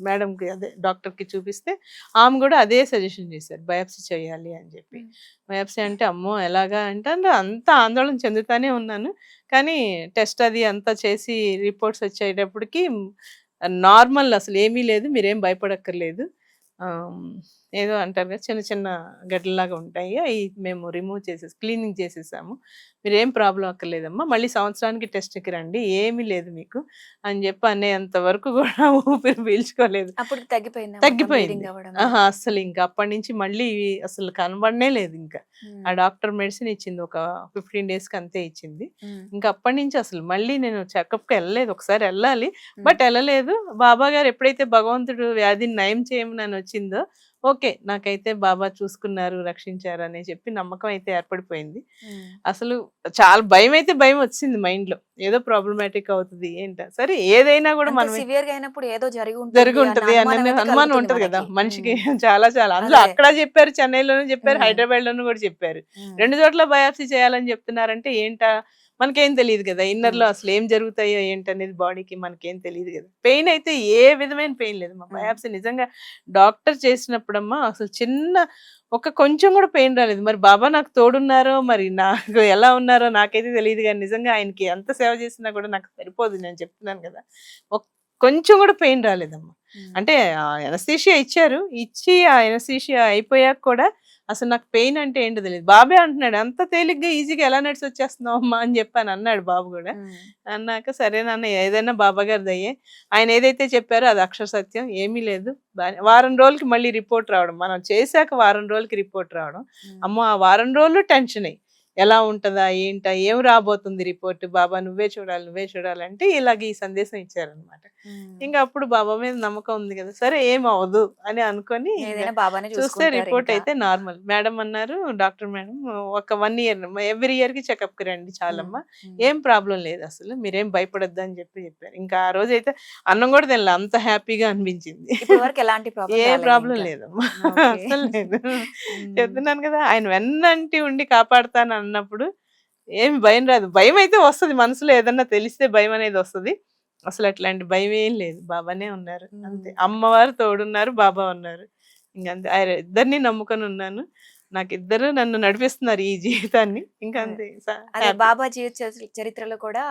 మేడంకి అదే డాక్టర్‌కి చూపిస్తే ఆమె గూడా అదే సజెషన్ చేశారు. బయాప్సీ చేయాలి అని చెప్పి. హ్మ్. బయాప్సీ అంటే అమ్మో! ఎలాగా అంటే అంత ఆందోళన చెందుతానే ఉన్నాను. కానీ టెస్ట్ అది అంతా చేసి రిపోర్ట్స్ వచ్చేటప్పటికి నార్మల్ అసలు ఏమీ లేదు. మీరేం భయపడక్కర్లేదు. ఆహ్, ఏదో అంటారు కదా! చిన్న చిన్న గడ్డల్లాగా ఉంటాయి. అయి మేము రిమూవ్ క్లీనింగ్ చేసేసాము. మీరేం ప్రాబ్లమ్ అక్కర్లేదమ్మా. మళ్ళీ సంవత్సరానికి టెస్ట్‌కి రండి. ఏమీ లేదు మీకు అని చెప్పి అనేంత వరకు కూడా ఊపిరి పీల్చుకోలేదు. అప్పటికి తగ్గిపోయిందా మొత్తం తగ్గిపోయింది. బ్లీడింగ్ అవ్వడం అది? ఆహా! అస్సలింక అప్పటినుంచి మళ్ళీ అసలు కనబడనే లేదింక. ఆ హ్మ్. డాక్టర్ మెడిసిన్ ఇచ్చింది. ఒక 15 డేస్‌కి అంతే ఇచ్చింది. హ్మ్. ఇంక అప్పటినుంచి అసలు మళ్ళీ నేను చెకప్‌కి ఎళ్ళలేదు. ఒకసారి ఎళ్ళాలి. హ్మ్. బట్ ఎళ్ళలేదు. బాబా గారు ఎప్పుడైతే భగవంతుడు వ్యాధిని నయం చేయమని వచ్చిందో, ఓకే. నాకైతే బాబా చూసుకున్నారు, రక్షించారు అని చెప్పి నమ్మకం అయితే ఏర్పడిపోయింది. హ్మ్. అసలు చాలా భయమైతే భయమొచ్చింది మైండ్‌లో. ఏదో ప్రాబ్లమాటిక్ అవుతది ఏంటా సరే ఏదైనా గూడా అంత మనమే సివియర్‌గా అయినప్పుడు ఏదో జరిగి ఉంటుంది అన్న జరిగుంటది అనుమానం అనని అయితే అనుమానం కలుగుతుంది ఉంటది గదా! మనకి. మనిషికి హ్మ్. చాలా చాలా. అందులో అదే. అక్కడ జెప్పారు, చెన్నైలోను జెప్పారు, హ్మ్. హైదరాబాద్‌లోను గూడా జెప్పారు. హ్మ్. 2 చోట్ల బయాప్సీ చేయాలని జెప్తున్నారంటే ఏంటా? మనకేం తెలీదు గదా! ఇన్నర్‌లో హ్మ్. అసలేం జరుగుతాయో ఏంటనేది బాడీకి మనకేం తెలీదు గదా! పెయిన్ అయితే ఏ విధమైన పెయిన్ లేదమ్మా. హ్మ్. బయాప్సీ నిజంగా డాక్టర్ చేసినప్పుడమ్మా అసలు ఒక కొంచెం గూడా పెయిన్ రాలేదు. మరి బాబా నాకు తోడున్నారో, మరి నాకు ఎలా ఉన్నారో నాకైతే తెలీదు గానీ నిజంగా ఆయనకి ఎంత సేవ చేసినా గూడా నాకు సరిపోదు. నేను చెప్తున్నాను గదా! కొంచెం గూడా పెయిన్ రాలేదమ్మా. హ్మ్. అంటే ఎనస్థీషియా ఇచ్చారు. ఇచ్చి ఆ ఎనస్థీషియా అయిపోయాక కూడా అసలు నాకు పెయిన్ అంటే ఏంటో తెలీదు. బాబే అంటున్నాడు, "అంత తేలిగ్గా ఈజీగా ఎలా నడిసొచ్చేస్తున్నావమ్మా" అని జెప్పని అన్నాడు బాబు గూడా. హ్మ్. అన్నాక సరే నాన్న ఏదైనా బాబా గారి దయే. ఆయన ఏదైతే చెప్పారో అది అక్షర సత్యం. ఏమీ లేదు. వారం రోజులకి మళ్ళీ రిపోర్ట్ రావడం. మనం చేశాక వారం రోజులకి రిపోర్ట్ రావడం. హ్మ్. అమ్మో! ఆ వారం రోజులు టెన్షనే. ఎలా ఉంటదా? ఏంటా? ఏం రాబోతుంది రిపోర్ట్? బాబా నువ్వే చూడాలి, నువ్వే చూడాలంటే ఇలాగ ఈ సందేశం ఇచ్చారనమాట. హ్మ్. ఇంక అప్పుడు బాబా మీద నమ్మకం ఉంది గదా! సరే ఏమవ్వదు అని అనుకోని ఇంగ ఏదైనా బాబానే చూస్తే రిపోర్ట్ చూసుకుంటారింకా. అయితే నార్మల్. మేడం అన్నారు, డాక్టర్ మేడం ఒక 1 ఇయర్ ఎవ్రీ ఇయర్‌కి చెకప్‌కి రండి హ్మ్. చాలమ్మా. హ్మ్. ఏం ప్రాబ్లమ్ లేదసలు. మీరేం భయపడొద్దు అని చెప్పారు. ఇంకా ఆ రోజైతే అన్నం గూడా తినలే. అంత హ్యాపీగా అనిపించింది. ఇప్పటి వరకు ఎలాంటి ప్రాబ్లమ్ ఏ ప్రాబ్లమ్ రాలేదింకా. లేదమ్మా. ఓకే. అస్సలు లేదు. హ్మ్. చెప్తున్నాను గదా! ఆయన వెన్నంటి ఉండి కాపాడతానన్నప్పుడు ఏమి భయం రాదు. భయమైతే వస్తది. మనసులో ఏదన్నా తెలిస్తే భయమనేది వస్తది. అసలట్లాంటి భయమేం లేదు. బాబానే ఉన్నారు. అంతే. హ్మ్. అమ్మవారు తోడున్నారు. బాబా ఉన్నారు. ఇంగంతే. ఆయన ఇద్దరిని నమ్ముకొనున్నాను. నాకిద్దరు నన్ను నడిపిస్తున్నారు ఈ జీవితాన్ని. అదే. ఇంకంతే అదే హ్యాపీ. బాబా జీవిత చరిత్రలో కూడా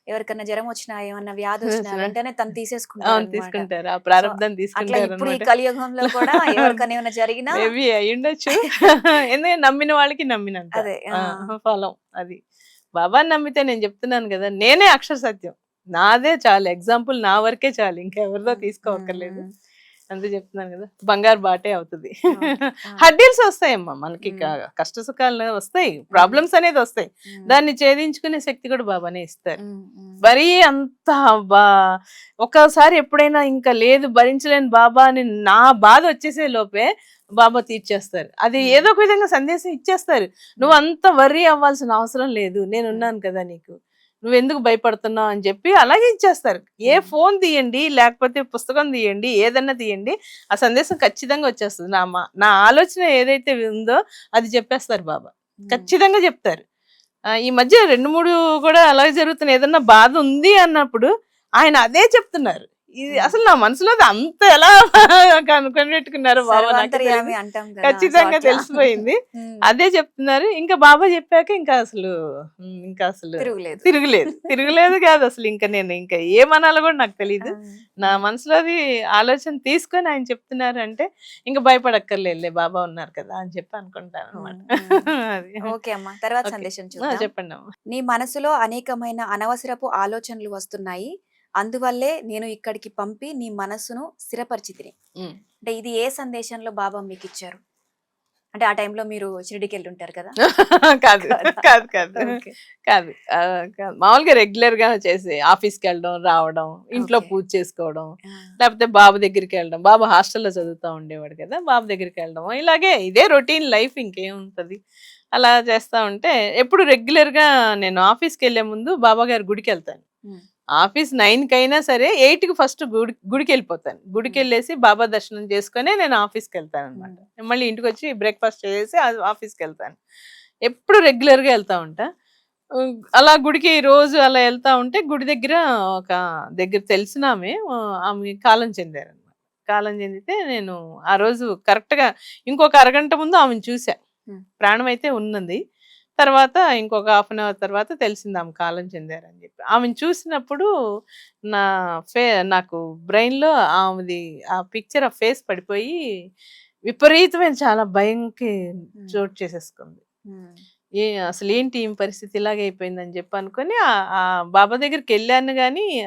ఎవరికన్నా జరమొచ్చినా, ఏమన్నా వ్యాధొచ్చినా వెంటనే తను అవును. తీసేసుకుంటారనమాట. తీసుకుంటారు. ఆ సో, ప్రారబ్ధాన్ని అట్లా ఇప్పుడు ఈ తీసుకుంటారనమాట. కలియుగంలో కూడా ఎవరికన్నా ఏమన్నా జరిగినా మేబీ అయ్యుండొచ్చు. ఎందుకంటే నమ్మిన వాళ్ళకి నమ్మినంత అదే. ఆ! ఫలం అది. బాబాని నమ్మితే నేను చెప్తున్నాను గదా! నేనే అక్షర సత్యం. నాదే చాలు. ఎగ్జాంపుల్ నా వరకే చాలు. ఇంకెవరిదో హ్మ్. హ్మ్. తీసుకోవక్కర్లేదు. హ్మ్. అందుకే చెప్తున్నాను గదా! బంగారు బాటే అవుతది. ఓకే. ఆ! హడ్డీల్స్ వస్తాయమ్మా మనకి హ్మ్. కష్ట సుఖాలు వస్తాయి. హ్మ్. ప్రాబ్లమ్స్ అనేది వస్తాయి. హ్మ్. దాన్ని ఛేదించుకునే శక్తి కూడా బాబానే ఇస్తారు. హ్మ్. హ్మ్. మరీ అంత బా ఒక్కసారి ఎప్పుడైనా ఇంకా లేదు భరించలేను బాబా అని నా బాధ వచ్చేసే లోపే బాబా తీర్చేస్తారు. అది హ్మ్. ఏదో ఒక విధంగా సందేశం ఇచ్చేస్తారు. హ్మ్. నువ్వంత వర్రీ అవ్వాల్సిన అవసరం లేదు. హ్మ్. నేనున్నాను కదా నీకు. నువ్వెందుకు భయపడుతున్నావు అని చెప్పి అలాగే ఇచ్చేస్తారు. ఏ హ్మ్. ఫోన్ తీయండి, లేకపోతే పుస్తకం తీయండి, ఏదన్నా తీయండి. ఆ సందేశం ఖచ్చితంగా వచ్చేస్తది. నా ఆలోచన ఏదైతే ఉందో అది చెప్పేస్తారు బాబా. హ్మ్. ఖచ్చితంగా చెప్తారు. ఈ మధ్య 2, 3 కూడా అలాగే జరుగుతున్నాయి. ఏదన్నా బాధ ఉంది అన్నప్పుడు ఆయన అదే చెప్తున్నారు. ఇది హ్మ్. అసలు నా మనసులోది అంత ఎలా కనిపెట్టుకున్నారో బాబా నాకే తెలీదు. సర్వాంతర్యామి అంటాం కదా! సో, ఖచ్చితంగా అట్లా. తెలిసిపోయింది. హ్మ్. అదే చెప్తున్నారు. ఇంకా బాబా చెప్పాక ఇంకా అసలు తిరుగులేదు. తిరుగులేదు. తిరుగులేదు కాదసలు. నేను ఇంకా ఏమనాలో కూడా నాకు ఆ! తెలీదు. నా హ్మ్. మనసులోది ఆలోచన తీసుకొని ఆయన చెప్తున్నారంటే ఇంక భయపడక్కర్లేదులే బాబా ఉన్నారు కదా! అని చెప్పి అనుకుంటాననమాట. హ్మ్. హ్మ్. అది. ఓకే అమ్మ. తర్వాత ఓకే. సందేశం చూద్దాం. చెప్పండమ్మా. నీ మనసులో అనేకమైన అనవసరపు ఆలోచనలు వస్తున్నాయి. అందువల్లే నేను ఇక్కడికి పంపి నీ మనస్సును స్థిరపరిచితిని. హ్మ్. అంటే ఇది ఏ సందేశంలో బాబా మీకిచ్చారు? అంటే ఆ టైంలో మీరు షిరిడీకెళ్ళుంటారు కదా! కాదు. కదా! కాదు. కాదు. ఓకే. కాదు. కాదు. మామూలుగా రెగ్యులర్‌గా చేసే ఆఫీస్‌కెళ్ళడం, రావడం, ఇంట్లో ఓకే. పూజ చేసుకోవడం, ఆ! లేపోతే బాబు దగ్గరికెళ్ళడం. బాబు హాస్టల్‌లో చదువుతా ఉండేవాడు కదా! బాబు దగ్గరికెళ్ళడం. ఇలాగే ఇదే రొటీన్ లైఫ్ ఇంకేముంటది. అలా చేస్తా ఉంటే ఎప్పుడు రెగ్యులర్‌గా నేను ఆఫీస్‌కెళ్ళే ముందు బాబాగారి గుడికెళ్తాను. హ్మ్. ఆఫీస్ 9కైనా సరే 8కి ఫస్ట్ గుడికెళ్ళిపోతాను. హ్మ్. గుడికెళ్ళేసి బాబా దర్శనం చేసుకొనే నేను ఆఫీస్‌కెళ్తాననమాట. హ్మ్. మళ్ళీ ఇంటికొచ్చి బ్రేక్‌ఫాస్ట్ చేసేసి ఆఫీస్‌కెళ్తాను. ఎప్పుడు రెగ్యులర్‌గా ఎళ్తా ఉంటా. అలా గుడికి రోజు అలా వెళ్తా ఉంటే గుడి దగ్గర ఒక దగ్గర తెలిసిన ఆమె ఆమె కాలం చెందారనమాట. కాలం చెందితే నేను ఆ రోజు కరెక్ట్‌గా ఇంకొక అరగంట ముందు ఆమెను చూసా. హ్మ్. ప్రాణం అయితే ఉన్నది. తర్వాత ఇంకొక హాఫ్ అన్ అవర్ తర్వాత తెలిసింది ఆమె కాలం చెందారని చెప్పి. ఆమెను చూసినప్పుడు నా ఫే నాకు బ్రెయిన్‌లో ఆమెది ఆ పిక్చర్ ఆ ఫేస్ పడిపోయి విపరీతమైన చాలా భయంకి హ్మ్. చోటు చేసేసుకుంది. హ్మ్. అసలేంటి ఈమె పరిస్థితి ఇలాగే అయిపోయిందని చెప్పి అనుకోని బాబా దగ్గరికెళ్ళాను గానీ,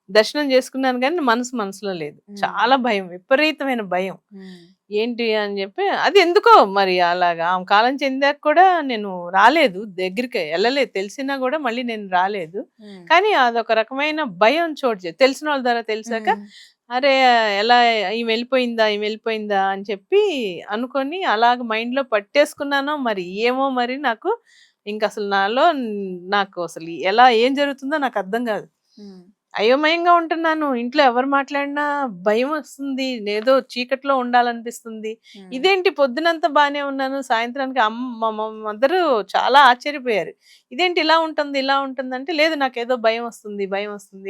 దర్శనం చేసుకున్నాను గానీ, మనసులో లేదు. హ్మ్. చాలా భయం. విపరీతమైన భయం. హ్మ్. ఏంటి అని చెప్పి అది ఎందుకో మరి అలాగా ఆమె కాలం చెందాక కూడా నేను రాలేదు. దగ్గరికి ఎళ్ళలేదు. తెలిసినా గూడా మళ్ళీ నేను రాలేదు. హ్మ్. కానీ అదొక రకమైన భయం తెలిసినోళ్ళ ద్వారా తెలిసాక, హ్మ్. అరే! ఎలా ఈమె వెళ్ళిపోయిందా అని చెప్పి అనుకోని అలాగ మైండ్‌లో పట్టేసుకున్నానో మరి ఏమో మరి నాకు ఇంకసలు నాకు అసలు ఎలా ఏం జరుగుతుందో నాకు అర్థం గాదు. హ్మ్. అయోమయంగా ఉంటున్నాను. ఇంట్లో ఎవరు మాట్లాడినా భయమొస్తుంది. ఏదో చీకట్లో ఉండాలనిపిస్తుంది. హ్మ్. ఇదేంటి పొద్దునంతా బానే ఉన్నాను. సాయంత్రానికి మా మదరు చాలా ఆశ్చర్యపోయారు. ఇదేంటి ఇలా ఉంటుందంటే, లేదు నాకేదో భయమొస్తుంది.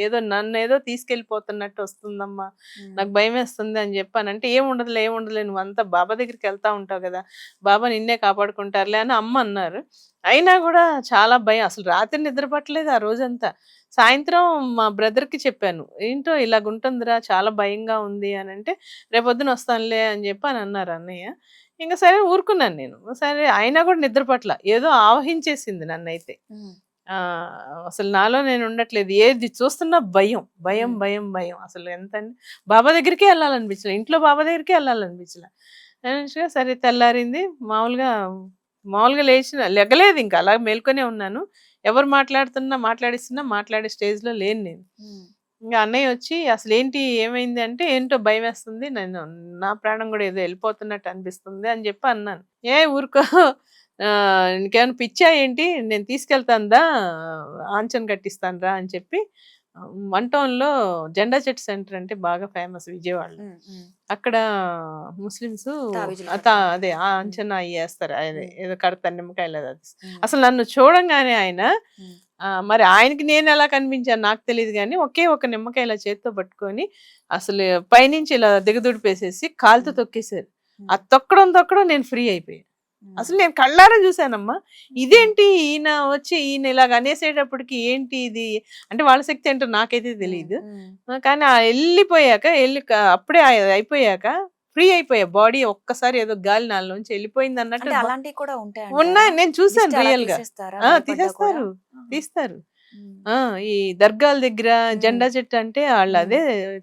ఏదో నన్నేదో తీసుకెళ్ళిపోతున్నట్టు వస్తుందమ్మా. హ్మ్. నాకు భయమేస్తుంది అని చెప్పానంటే, ఏముండదులే నువ్వంతా బాబా దగ్గరికెళ్తా ఉంటావు గదా! బాబా నిన్నే కాపాడుకుంటారులే అని అమ్మ అన్నారు. అయినా గూడా చాలా భయం. అసలు రాత్రి నిద్ర పట్టలేదు ఆ రోజంతా. సాయంత్రం మా బ్రదర్‌కి చెప్పాను. "ఏంటో ఇలాగుంటుందిరా చాలా భయంగా ఉంది" అనంటే, "రేపొద్దున వస్తానులే" అని చెప్పి అన్నారు అన్నయ్య. ఇంక సరే ఊరుకున్నాను నేను. సరే అయినా కూడా నిద్ర పట్టల. ఏదో ఆవహించేసింది నన్నైతే. హ్మ్. అసలు నాలో నేను ఉండట్లేదు. ఏది చూస్తున్నా భయం. భయం, హ్మ్. భయం, భయం. అసలు బాబా దగ్గరికే ఎళ్ళాలనిపించలే. ఇంట్లో బాబా దగ్గరికే ఎళ్ళాలనిపించలే. అనేసిగా సరే తెల్లారింది. మామూలుగా మామూలుగా లెగలేదింక. అలా మేల్కొనే ఉన్నాను. ఎవరు మాట్లాడిస్తున్నా మాట్లాడే స్టేజ్‌లో లేను నేను. హ్మ్. ఇంగ అన్నయ్య వచ్చి "అసలేంటి? ఏమైంది?" అంటే, "ఏంటో భయమేస్తుంది. నా ప్రాణం గూడా ఏదో ఎళ్ళిపోతున్నట్టు అనిపిస్తుంది" అని జెప్పి అన్నాను. "ఏ ఊరుకో నీకేమన్నా పిచ్చా ఏంటి? నేను తీసుకెళ్తాను దా! ఆంచన కట్టిస్తాను రా" అని చెప్పి వన్ టౌన్‌లో జెండా చెట్టు సెంటర్ అంటే బాగా ఫేమస్ విజయవాడలో. హ్మ్. హ్మ్. అక్కడ ముస్లిమ్సు తావీజులు అదే కట్టడానికి. హ్మ్. ఆంచన అయ్యేస్తారు. అదే హ్మ్. ఏదో కడతారు నిమ్మకాయలు అది. హ్మ్. అసలు నన్ను చూడంగానే ఆయన హ్మ్. మరి ఆయనకి నేనెలా కనిపించానో నాకు తెలీదు గానీ, ఒకే ఒక నిమ్మకాయ ఇలా చేత్తో పట్టుకొని, అసలు పైనుంచి ఇలా దిగదుడిపేసేసి కాలుతో హ్మ్. తొక్కేసారు. ఆ హ్మ్. తొక్కడం నేను ఫ్రీ అయిపోయా. హ్మ్. అసలు నేను కళ్ళారా చూసానమ్మా. హ్మ్. ఇదేంటి ఈయన ఇలాగ అనేసేటప్పటికి ఏంటి ఇది? అంటే వాళ్ళ శక్తి ఏంటో నాకైతే హ్మ్. తెలీదు. హ్మ్. కానీ ఎళ్ళిపోయాక అప్పుడే అయిపోయాక ఫ్రీ అయిపోయా. బాడీ ఒక్కసారి ఏదో గాలి నాలోంచి ఎళ్ళిపోయిందన్నట్టు అంటే అలాంటివి కూడా ఉంటాయంటారా? ఉన్నాయి. నేను చూసాను దిష్టి అలా రియల్‌గా. తీసేస్తారా భయపడ్డా కూడా? తీసేస్తారు. ఆహా! తీస్తారు. హ్మ్. ఆ! ఈ దర్గాల దగ్గర హ్మ్. జెండా చెట్టు అంటే ఆళ్ళు హ్మ్. అదే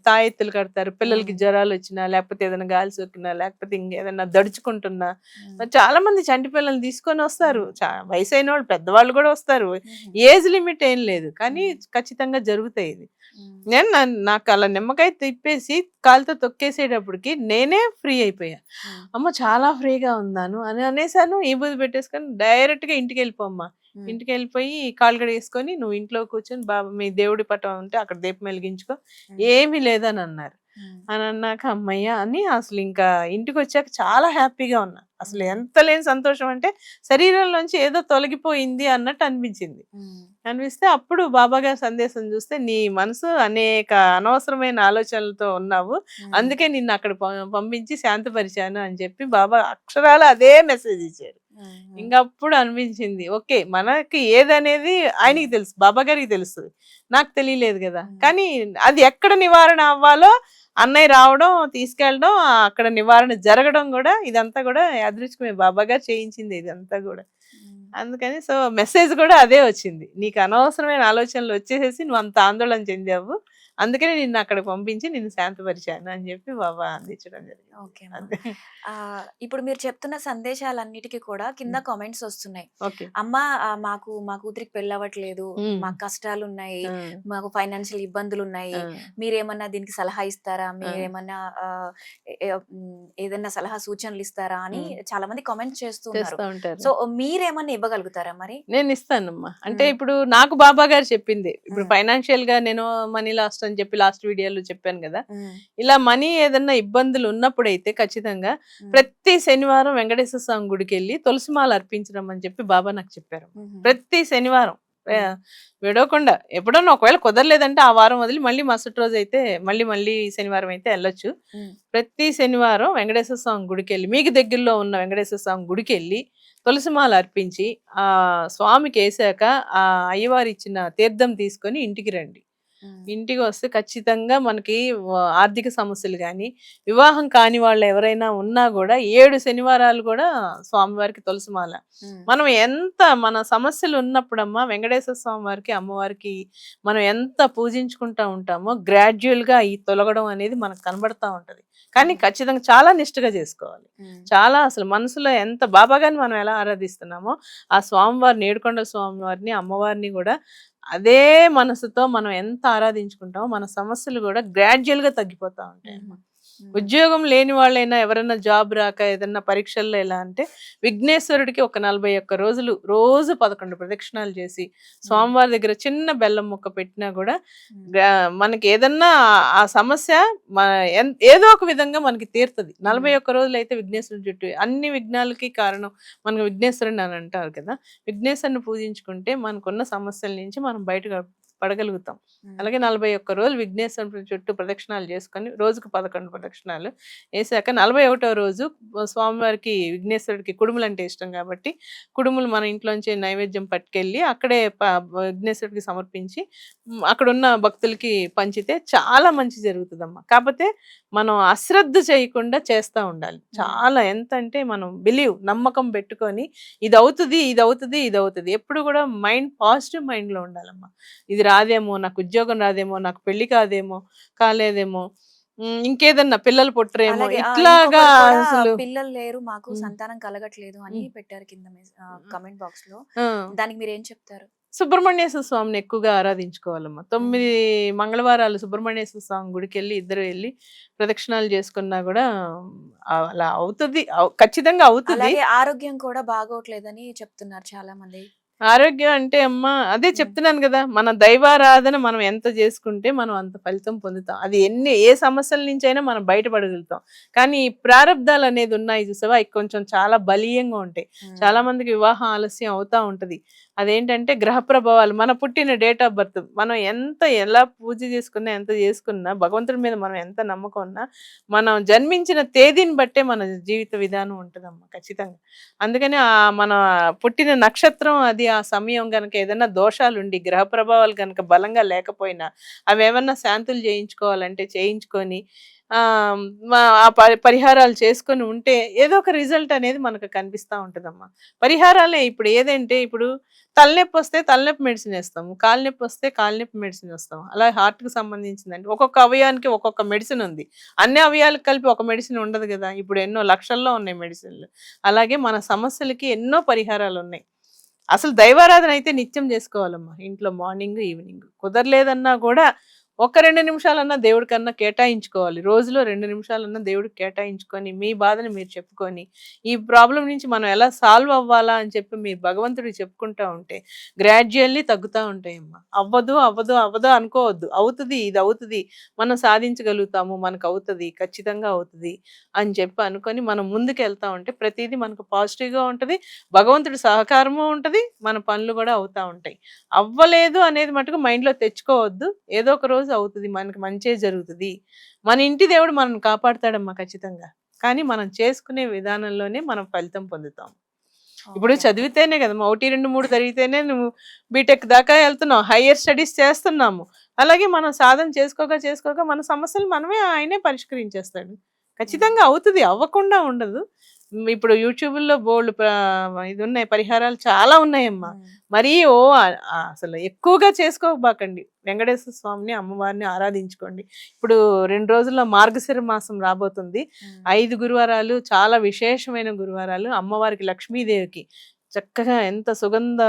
తాయెత్తులు కడతారు. పిల్లలకి హ్మ్. జ్వరాలొచ్చినా, లేకపోతే ఏదైనా గాలి సోకినా, లేకపోతే ఇంకేదన్నా దడుచుకుంటున్నా, హ్మ్. చాలా మంది చంటి పిల్లల్ని తీసుకొనొస్తారు. హ్మ్. వయసైనోళ్ళు పెద్దవాళ్ళు గూడా వస్తారు. హుహు. ఏజ్ లిమిట్ ఏం లేదు. కానీ హ్మ్. ఖచ్చితంగా జరుగుతాయి ఇది. హ్మ్. నాకు అలా నిమ్మకాయ తిప్పేసి కాలుతో తొక్కేసేటప్పటికి నేనే ఫ్రీ అయిపోయా. హ్మ్. అమ్మ! చాలా ఫ్రీగా ఉన్నాను అని అనేసాను. విభూది పెట్టేసుకొని డైరెక్ట్‌గా ఇంటికెళ్ళిపోమ్మా. హ్మ్. ఇంటికెళ్ళిపోయి కాళ్ళు కడిగేసుకొని నువ్వు ఇంట్లో కూర్చొని మీ దేవుడి పటం ఉంటే అక్కడ దీపం వెలిగించుకో. హ్మ్. ఏమీ లేదనన్నారు. హ్మ్. అనన్నాక హమ్మయ్య! అని అసలింకా ఇంటికొచ్చాక చాలా హ్యాపీగా ఉన్నా. అసలు హ్మ్. ఎంత లేని సంతోషం అంటే శరీరంలోంచి ఏదో తొలగిపోయింది అన్నట్టు అనిపించింది. హ్మ్. అనిపిస్తే అప్పుడు బాబాగారి సందేశం చూస్తే, "నీ మనసు అనేక అనవసరమైన ఆలోచనలతో ఉన్నావు. హ్మ్. అందుకే నిన్నక్కడ పంపించి శాంతపరిచాను" అని చెప్పి బాబా అక్షరాల అదే మెసేజ్ ఇచ్చారు. హ్మ్. హ్మ్. ఇంగప్పుడు అనిపించింది. ఓకే. మనకి ఏదనేది హ్మ్. ఆయనకి తెలుసు. బాబా గారికి తెలుస్తది. నాకు తెలియలేదు గదా! హ్మ్. కానీ అది ఎక్కడ నివారణ అవ్వాలో అన్నయ్య రావడం, తీసుకెళ్ళడం, అక్కడ నివారణ జరగడం గూడా ఇదంతా గూడా యాదృచ్చికమే. బాబా గారు చేయించిందే ఇదంతా గూడా. హ్మ్. అందుకని మెసేజ్ గూడా అదే వచ్చింది. నీకు అనవసరమైన ఆలోచనలు వచ్చేసేసి నువ్వంత ఆందోళన చెందావు. అందుకనే నిన్నక్కడికి పంపించి నిన్ను శాంతపరిచాను అని జెప్పి బాబా అందించడం జరిగింది. ఓకే అమ్మా. అదే. ఇప్పుడు మీరు చెప్తున్న సందేశాలన్నిటికి కూడా కింద హ్మ్. కామెంట్స్ ఒస్తున్నాయి. ఓకే. అమ్మ మా కూతురికి పెళ్ళవ్వట్లేదు. హ్మ్. మాకు కష్టాలున్నాయి. ఆ! మాకు ఫైనాన్షియల్ ఇబ్బందులున్నాయి. ఆ! మీరేమన్నా దీనికి సలహా ఇస్తారా? ఆ! మీరేమన్నా ఏదన్నా సలహా సూచనలిస్తారా? అని హ్మ్. చాలా మంది కామెంట్స్ చేస్తూ ఉన్నారు. చేస్తా ఉంటారు. సో, మీరేమన్నా ఇవ్వగలుగుతారా మరి? నేనిస్తానమ్మా. అంటే హ్మ్. ఇప్పుడు నాకు బాబా గారు చెప్పింది. ఇప్పుడు హ్మ్. ఫైనాన్షియల్‌గా నేను మనీ లాస్ట్ అని చెప్పి లాస్ట్ వీడియోలో చెప్పాను గదా! హ్మ్. ఇలా మనీ ఏదన్నా ఇబ్బందులున్నప్పుడైతే ఖచ్చితంగా హ్మ్. ప్రతి శనివారం వెంకటేశ్వర స్వామి గుడికెళ్ళి తులసిమాల అర్పించడం అని చెప్పి బాబా నాకు చెప్పారు. హుహు. ప్రతి శనివారం. విడవకుండా ఎప్పుడన్నా ఒకవేళ కుదరలేదంటే ఆ వారం వదిలి మళ్ళీ మరుసటి రోజు అయితే మళ్ళీ శనివారం అయితే వెళ్ళొచ్చు. ప్రతి శనివారం వెంకటేశ్వర స్వామి గుడికి వెళ్ళి, మీకు దగ్గరలో ఉన్న వెంకటేశ్వర స్వామి గుడికి వెళ్ళి తులసిమాల అర్పించి ఆ స్వామికి వేసాక ఆ అయ్యవారు ఇచ్చిన తీర్థం తీసుకొని ఇంటికి రండి. ఇంటికి వస్తే ఖచ్చితంగా మనకి ఆర్థిక సమస్యలు కానీ, వివాహం కాని వాళ్ళు ఎవరైనా ఉన్నా కూడా 7 శనివారాలు కూడా స్వామివారికి తులసిమాల. మనం ఎంత మన సమస్యలు ఉన్నప్పుడమ్మా వెంకటేశ్వర స్వామి వారికి, అమ్మవారికి మనం ఎంత పూజించుకుంటా ఉంటామో గ్రాడ్యువల్ గా ఈ తొలగడం అనేది మనకు కనబడతా ఉంటది. కానీ ఖచ్చితంగా చాలా నిష్ఠగా చేసుకోవాలి. చాలా అసలు మనసులో ఎంత బాబాగాని మనం ఎలా ఆరాధిస్తున్నామో ఆ స్వామివారిని, ఏడుకొండల స్వామివారిని, అమ్మవారిని కూడా అదే మనసుతో మనం ఎంత ఆరాధించుకుంటామో మన సమస్యలు కూడా గ్రాడ్యువల్ గా తగ్గిపోతా ఉంటాయి. ఉద్యోగం లేని వాళ్ళైనా, ఎవరైనా జాబ్ రాక ఏదన్నా పరీక్షల్లో ఎలా అంటే విఘ్నేశ్వరుడికి ఒక 41 రోజులు రోజు 11 ప్రదక్షిణాలు చేసి స్వామివారి దగ్గర చిన్న బెల్లం ముక్క పెట్టినా కూడా మనకి ఏదన్నా ఆ సమస్య ఏదో ఒక విధంగా మనకి తీరుతుంది. 41 రోజులు అయితే విఘ్నేశ్వరుడి చుట్టూ అన్ని విఘ్నాలకి కారణం మనకు విఘ్నేశ్వరుని అని అంటారు కదా. విఘ్నేశ్వరుని పూజించుకుంటే మనకున్న సమస్యల నుంచి మనం బయట పడగలుగుతాం. అలాగే 41 రోజులు విఘ్నేశ్వరుని చుట్టూ ప్రదక్షిణాలు చేసుకొని రోజుకు 11 ప్రదక్షిణాలు వేసాక 41వ రోజు స్వామివారికి, విఘ్నేశ్వరుడికి కుడుములు అంటే ఇష్టం కాబట్టి కుడుములు మన ఇంట్లోంచి నైవేద్యం పట్టుకెళ్ళి అక్కడే విఘ్నేశ్వరుడికి సమర్పించి అక్కడ ఉన్న భక్తులకి పంచితే చాలా మంచి జరుగుతుందమ్మా. కాకపోతే మనం అశ్రద్ధ చేయకుండా చేస్తూ ఉండాలి. చాలా ఎంత అంటే మనం నమ్మకం పెట్టుకొని ఇది అవుతుంది, ఇది అవుతుంది, ఇది అవుతుంది. ఎప్పుడు కూడా పాజిటివ్ మైండ్ లో ఉండాలమ్మా. ఇది రాదేమో, నాకు ఉద్యోగం రాదేమో, నాకు పెళ్లి కాలేదేమో, ఇంకేదన్నా పిల్లలు పుట్టరేమో, ఇట్లాగా అసలు పిల్లలు లేరు, మాకు సంతానం కలగట్లేదు అని పెట్టారు కింద కమెంట్ బాక్స్ లో. దానికి మీరు ఏం చెప్తారు? సుబ్రహ్మణ్యేశ్వర స్వామిని ఎక్కువగా ఆరాధించుకోవాలమ్మా. 9 మంగళవారాలు సుబ్రహ్మణ్యేశ్వర స్వామి గుడికి వెళ్ళి ఇద్దరు వెళ్ళి ప్రదక్షిణాలు చేసుకున్నా కూడా అలా అవుతుంది, ఖచ్చితంగా అవుతుంది. ఆరోగ్యం కూడా బాగోట్లేదని చెప్తున్నారు చాలా మంది. ఆరోగ్యం అంటే అమ్మా అదే చెప్తున్నాను కదా, మన దైవారాధన మనం ఎంత చేసుకుంటే మనం అంత ఫలితం పొందుతాం. అది ఏ సమస్యల నుంచి అయినా మనం బయటపడగలుగుతాం. కానీ ఈ ప్రారంధాలు అనేది ఉన్నాయి చూసావా, అవి కొంచెం చాలా బలీయంగా ఉంటాయి. చాలా మందికి వివాహం ఆలస్యం అవుతా ఉంటది. అదేంటంటే గ్రహ ప్రభావాలు, మన పుట్టిన డేట్ ఆఫ్ బర్త్, మనం ఎలా పూజ చేసుకున్నా, ఎంత చేసుకున్నా, భగవంతుడి మీద మనం ఎంత నమ్మకం ఉన్నా, మనం జన్మించిన తేదీని బట్టే మన జీవిత విధానం ఉంటుందమ్మా ఖచ్చితంగా. అందుకని మన పుట్టిన నక్షత్రం అది, ఆ సమయం గనక ఏదైనా దోషాలుండి గ్రహ ప్రభావాలు గనక బలంగా లేకపోయినా అవి ఏమన్నా శాంతులు చేయించుకోవాలంటే చేయించుకొని పరిహారాలు చేసుకొని ఉంటే ఏదో ఒక రిజల్ట్ అనేది మనకు కనిపిస్తూ ఉంటుందమ్మా. పరిహారాలే ఇప్పుడు ఏదంటే, ఇప్పుడు తలనొప్పి వస్తే తలనొప్పి మెడిసిన్ వేస్తాము, కాలు నొప్పి వస్తే కాలు నొప్పి మెడిసిన్ వేస్తాము. అలా హార్ట్కి సంబంధించిందంటే ఒక్కొక్క అవయానికి ఒక్కొక్క మెడిసిన్ ఉంది. అన్ని అవయాలకు కలిపి ఒక మెడిసిన్ ఉండదు కదా. ఇప్పుడు ఎన్నో లక్షల్లో ఉన్నాయి మెడిసిన్లు. అలాగే మన సమస్యలకి ఎన్నో పరిహారాలు ఉన్నాయి. అసలు దైవారాధన అయితే నిత్యం చేసుకోవాలమ్మా ఇంట్లో, మార్నింగ్ ఈవినింగ్. కుదరలేదన్నా కూడా ఒక 2 నిమిషాలన్నా దేవుడికన్నా కేటాయించుకోవాలి. రోజులో 2 నిమిషాలన్నా దేవుడికి కేటాయించుకొని మీ బాధని మీరు చెప్పుకొని ఈ ప్రాబ్లం నుంచి మనం ఎలా సాల్వ్ అవ్వాలా అని చెప్పి మీరు భగవంతుడికి చెప్పుకుంటా ఉంటే గ్రాడ్యువల్లీ తగ్గుతూ ఉంటాయమ్మా. అవ్వదు అవ్వదు అవ్వదు అనుకోవద్దు, అవుతుంది, ఇది అవుతుంది, మనం సాధించగలుగుతాము, మనకు అవుతుంది, ఖచ్చితంగా అవుతుంది అని చెప్పి అనుకొని మనం ముందుకు వెళ్తా ఉంటే ప్రతిదీ మనకు పాజిటివ్గా ఉంటుంది, భగవంతుడి సహకారము ఉంటుంది, మన పనులు కూడా అవుతూ ఉంటాయి. అవ్వలేదు అనేది మటుకు మైండ్లో తెచ్చుకోవద్దు. ఏదో ఒక రోజు అవుతుంది, మనకి మంచే జరుగుతుంది, మన ఇంటి దేవుడు మనం కాపాడుతాడమ్మా ఖచ్చితంగా. కానీ మనం చేసుకునే విధానంలోనే మనం ఫలితం పొందుతాం. ఇప్పుడు చదివితేనే కదమ్మా, 1, 2, 3 చదివితేనే నువ్వు బీటెక్ దాకా వెళ్తున్నావు, హయ్యర్ స్టడీస్ చేస్తున్నాము. అలాగే మనం సాధన చేసుకోక మన సమస్యలు ఆయనే పరిష్కరించేస్తాడు. ఖచ్చితంగా అవుతుంది, అవ్వకుండా ఉండదు. ఇప్పుడు యూట్యూబ్లో బోల్డ్ ఇది ఉన్నాయి, పరిహారాలు చాలా ఉన్నాయమ్మా. మరీ అసలు ఎక్కువగా చేసుకోబాకండి. వెంకటేశ్వర స్వామిని, అమ్మవారిని ఆరాధించుకోండి. ఇప్పుడు 2 రోజుల్లో మార్గశిర మాసం రాబోతుంది. 5 గురువారాలు చాలా విశేషమైన గురువారాలు. అమ్మవారికి, లక్ష్మీదేవికి చక్కగా ఎంత సుగంధ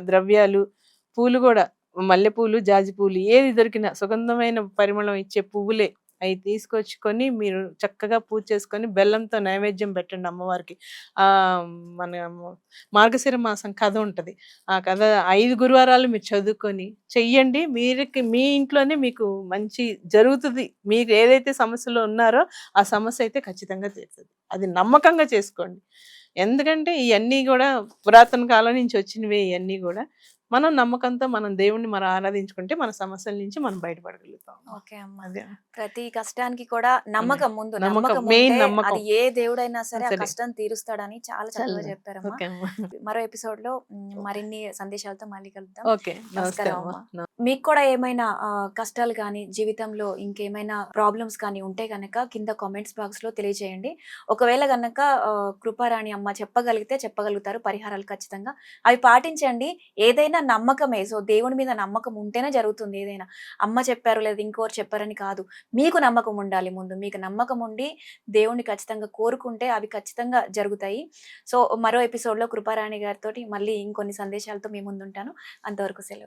ద్రవ్యాలు, పూలు కూడా, మల్లెపూలు, జాజి పూలు, ఏది దొరికినా సుగంధమైన పరిమళం ఇచ్చే పువ్వులే అవి తీసుకొచ్చుకొని మీరు చక్కగా పూజ చేసుకొని బెల్లంతో నైవేద్యం పెట్టండి అమ్మవారికి. మన మార్గశిర మాసం కథ ఉంటుంది, ఆ కథ 5 గురువారాలు మీరు చదువుకొని చెయ్యండి. మీ ఇంట్లోనే మీకు మంచి జరుగుతుంది. మీరు ఏదైతే సమస్యలో ఉన్నారో ఆ సమస్య అయితే ఖచ్చితంగా తీరుతుంది. అది నమ్మకంగా చేసుకోండి. ఎందుకంటే ఇవన్నీ కూడా పురాతన కాలం నుంచి వచ్చినవే. ఇవన్నీ కూడా మనం నమ్మకంతో మనం దేవుణ్ణి మనం ఆరాధించుకుంటే మన సమస్యల నుంచి మనం బయటపడగలుగుతాం. ఓకే అమ్మ. అదే. ప్రతి కష్టానికి కూడా నమ్మకం ముందు. నమ్మకం, నమ్మకం మెయిన్ ఉంటే నమ్మకం. అది ఏ దేవుడైనా సరే ఆ సరే. కష్టం తీరుస్తాడని చాలా చక్కగా చెప్పారమ్మా. ఓకే అమ్మా. మరో ఎపిసోడ్‌లో మరిన్ని సందేశాలతో మళ్ళీ కలుద్దాం. ఓకే. నమస్తే నమస్కారం అమ్మా. అమ్మ. మీకు కూడా ఏమైనా కష్టాలు కానీ, జీవితంలో ఇంకేమైనా ప్రాబ్లమ్స్ కానీ ఉంటే గనక కింద కామెంట్స్ బాక్స్‌లో తెలియజేయండి. ఒకవేళ గనక కృపారాణి అమ్మ చెప్పగలిగితే చెప్పగలుగుతారు పరిహారాలు ఖచ్చితంగా. అవి పాటించండి. ఏదైనా నమ్మకమే. సో, దేవుడి మీద నమ్మకం ఉంటేనే జరుగుతుంది ఏదైనా. అమ్మ చెప్పారు లేదా ఇంకోరు చెప్పారని కాదు. మీకు నమ్మకం ఉండాలి ముందు. మీకు నమ్మకం ఉండి దేవుడిని ఖచ్చితంగా కోరుకుంటే అవి ఖచ్చితంగా జరుగుతాయి. సో, మరో ఎపిసోడ్‌లో కృపారాణి గారితోటి మళ్ళీ ఇంకొన్ని సందేశాలతో మీ ముందుంటాను. అంతవరకు సెలవు.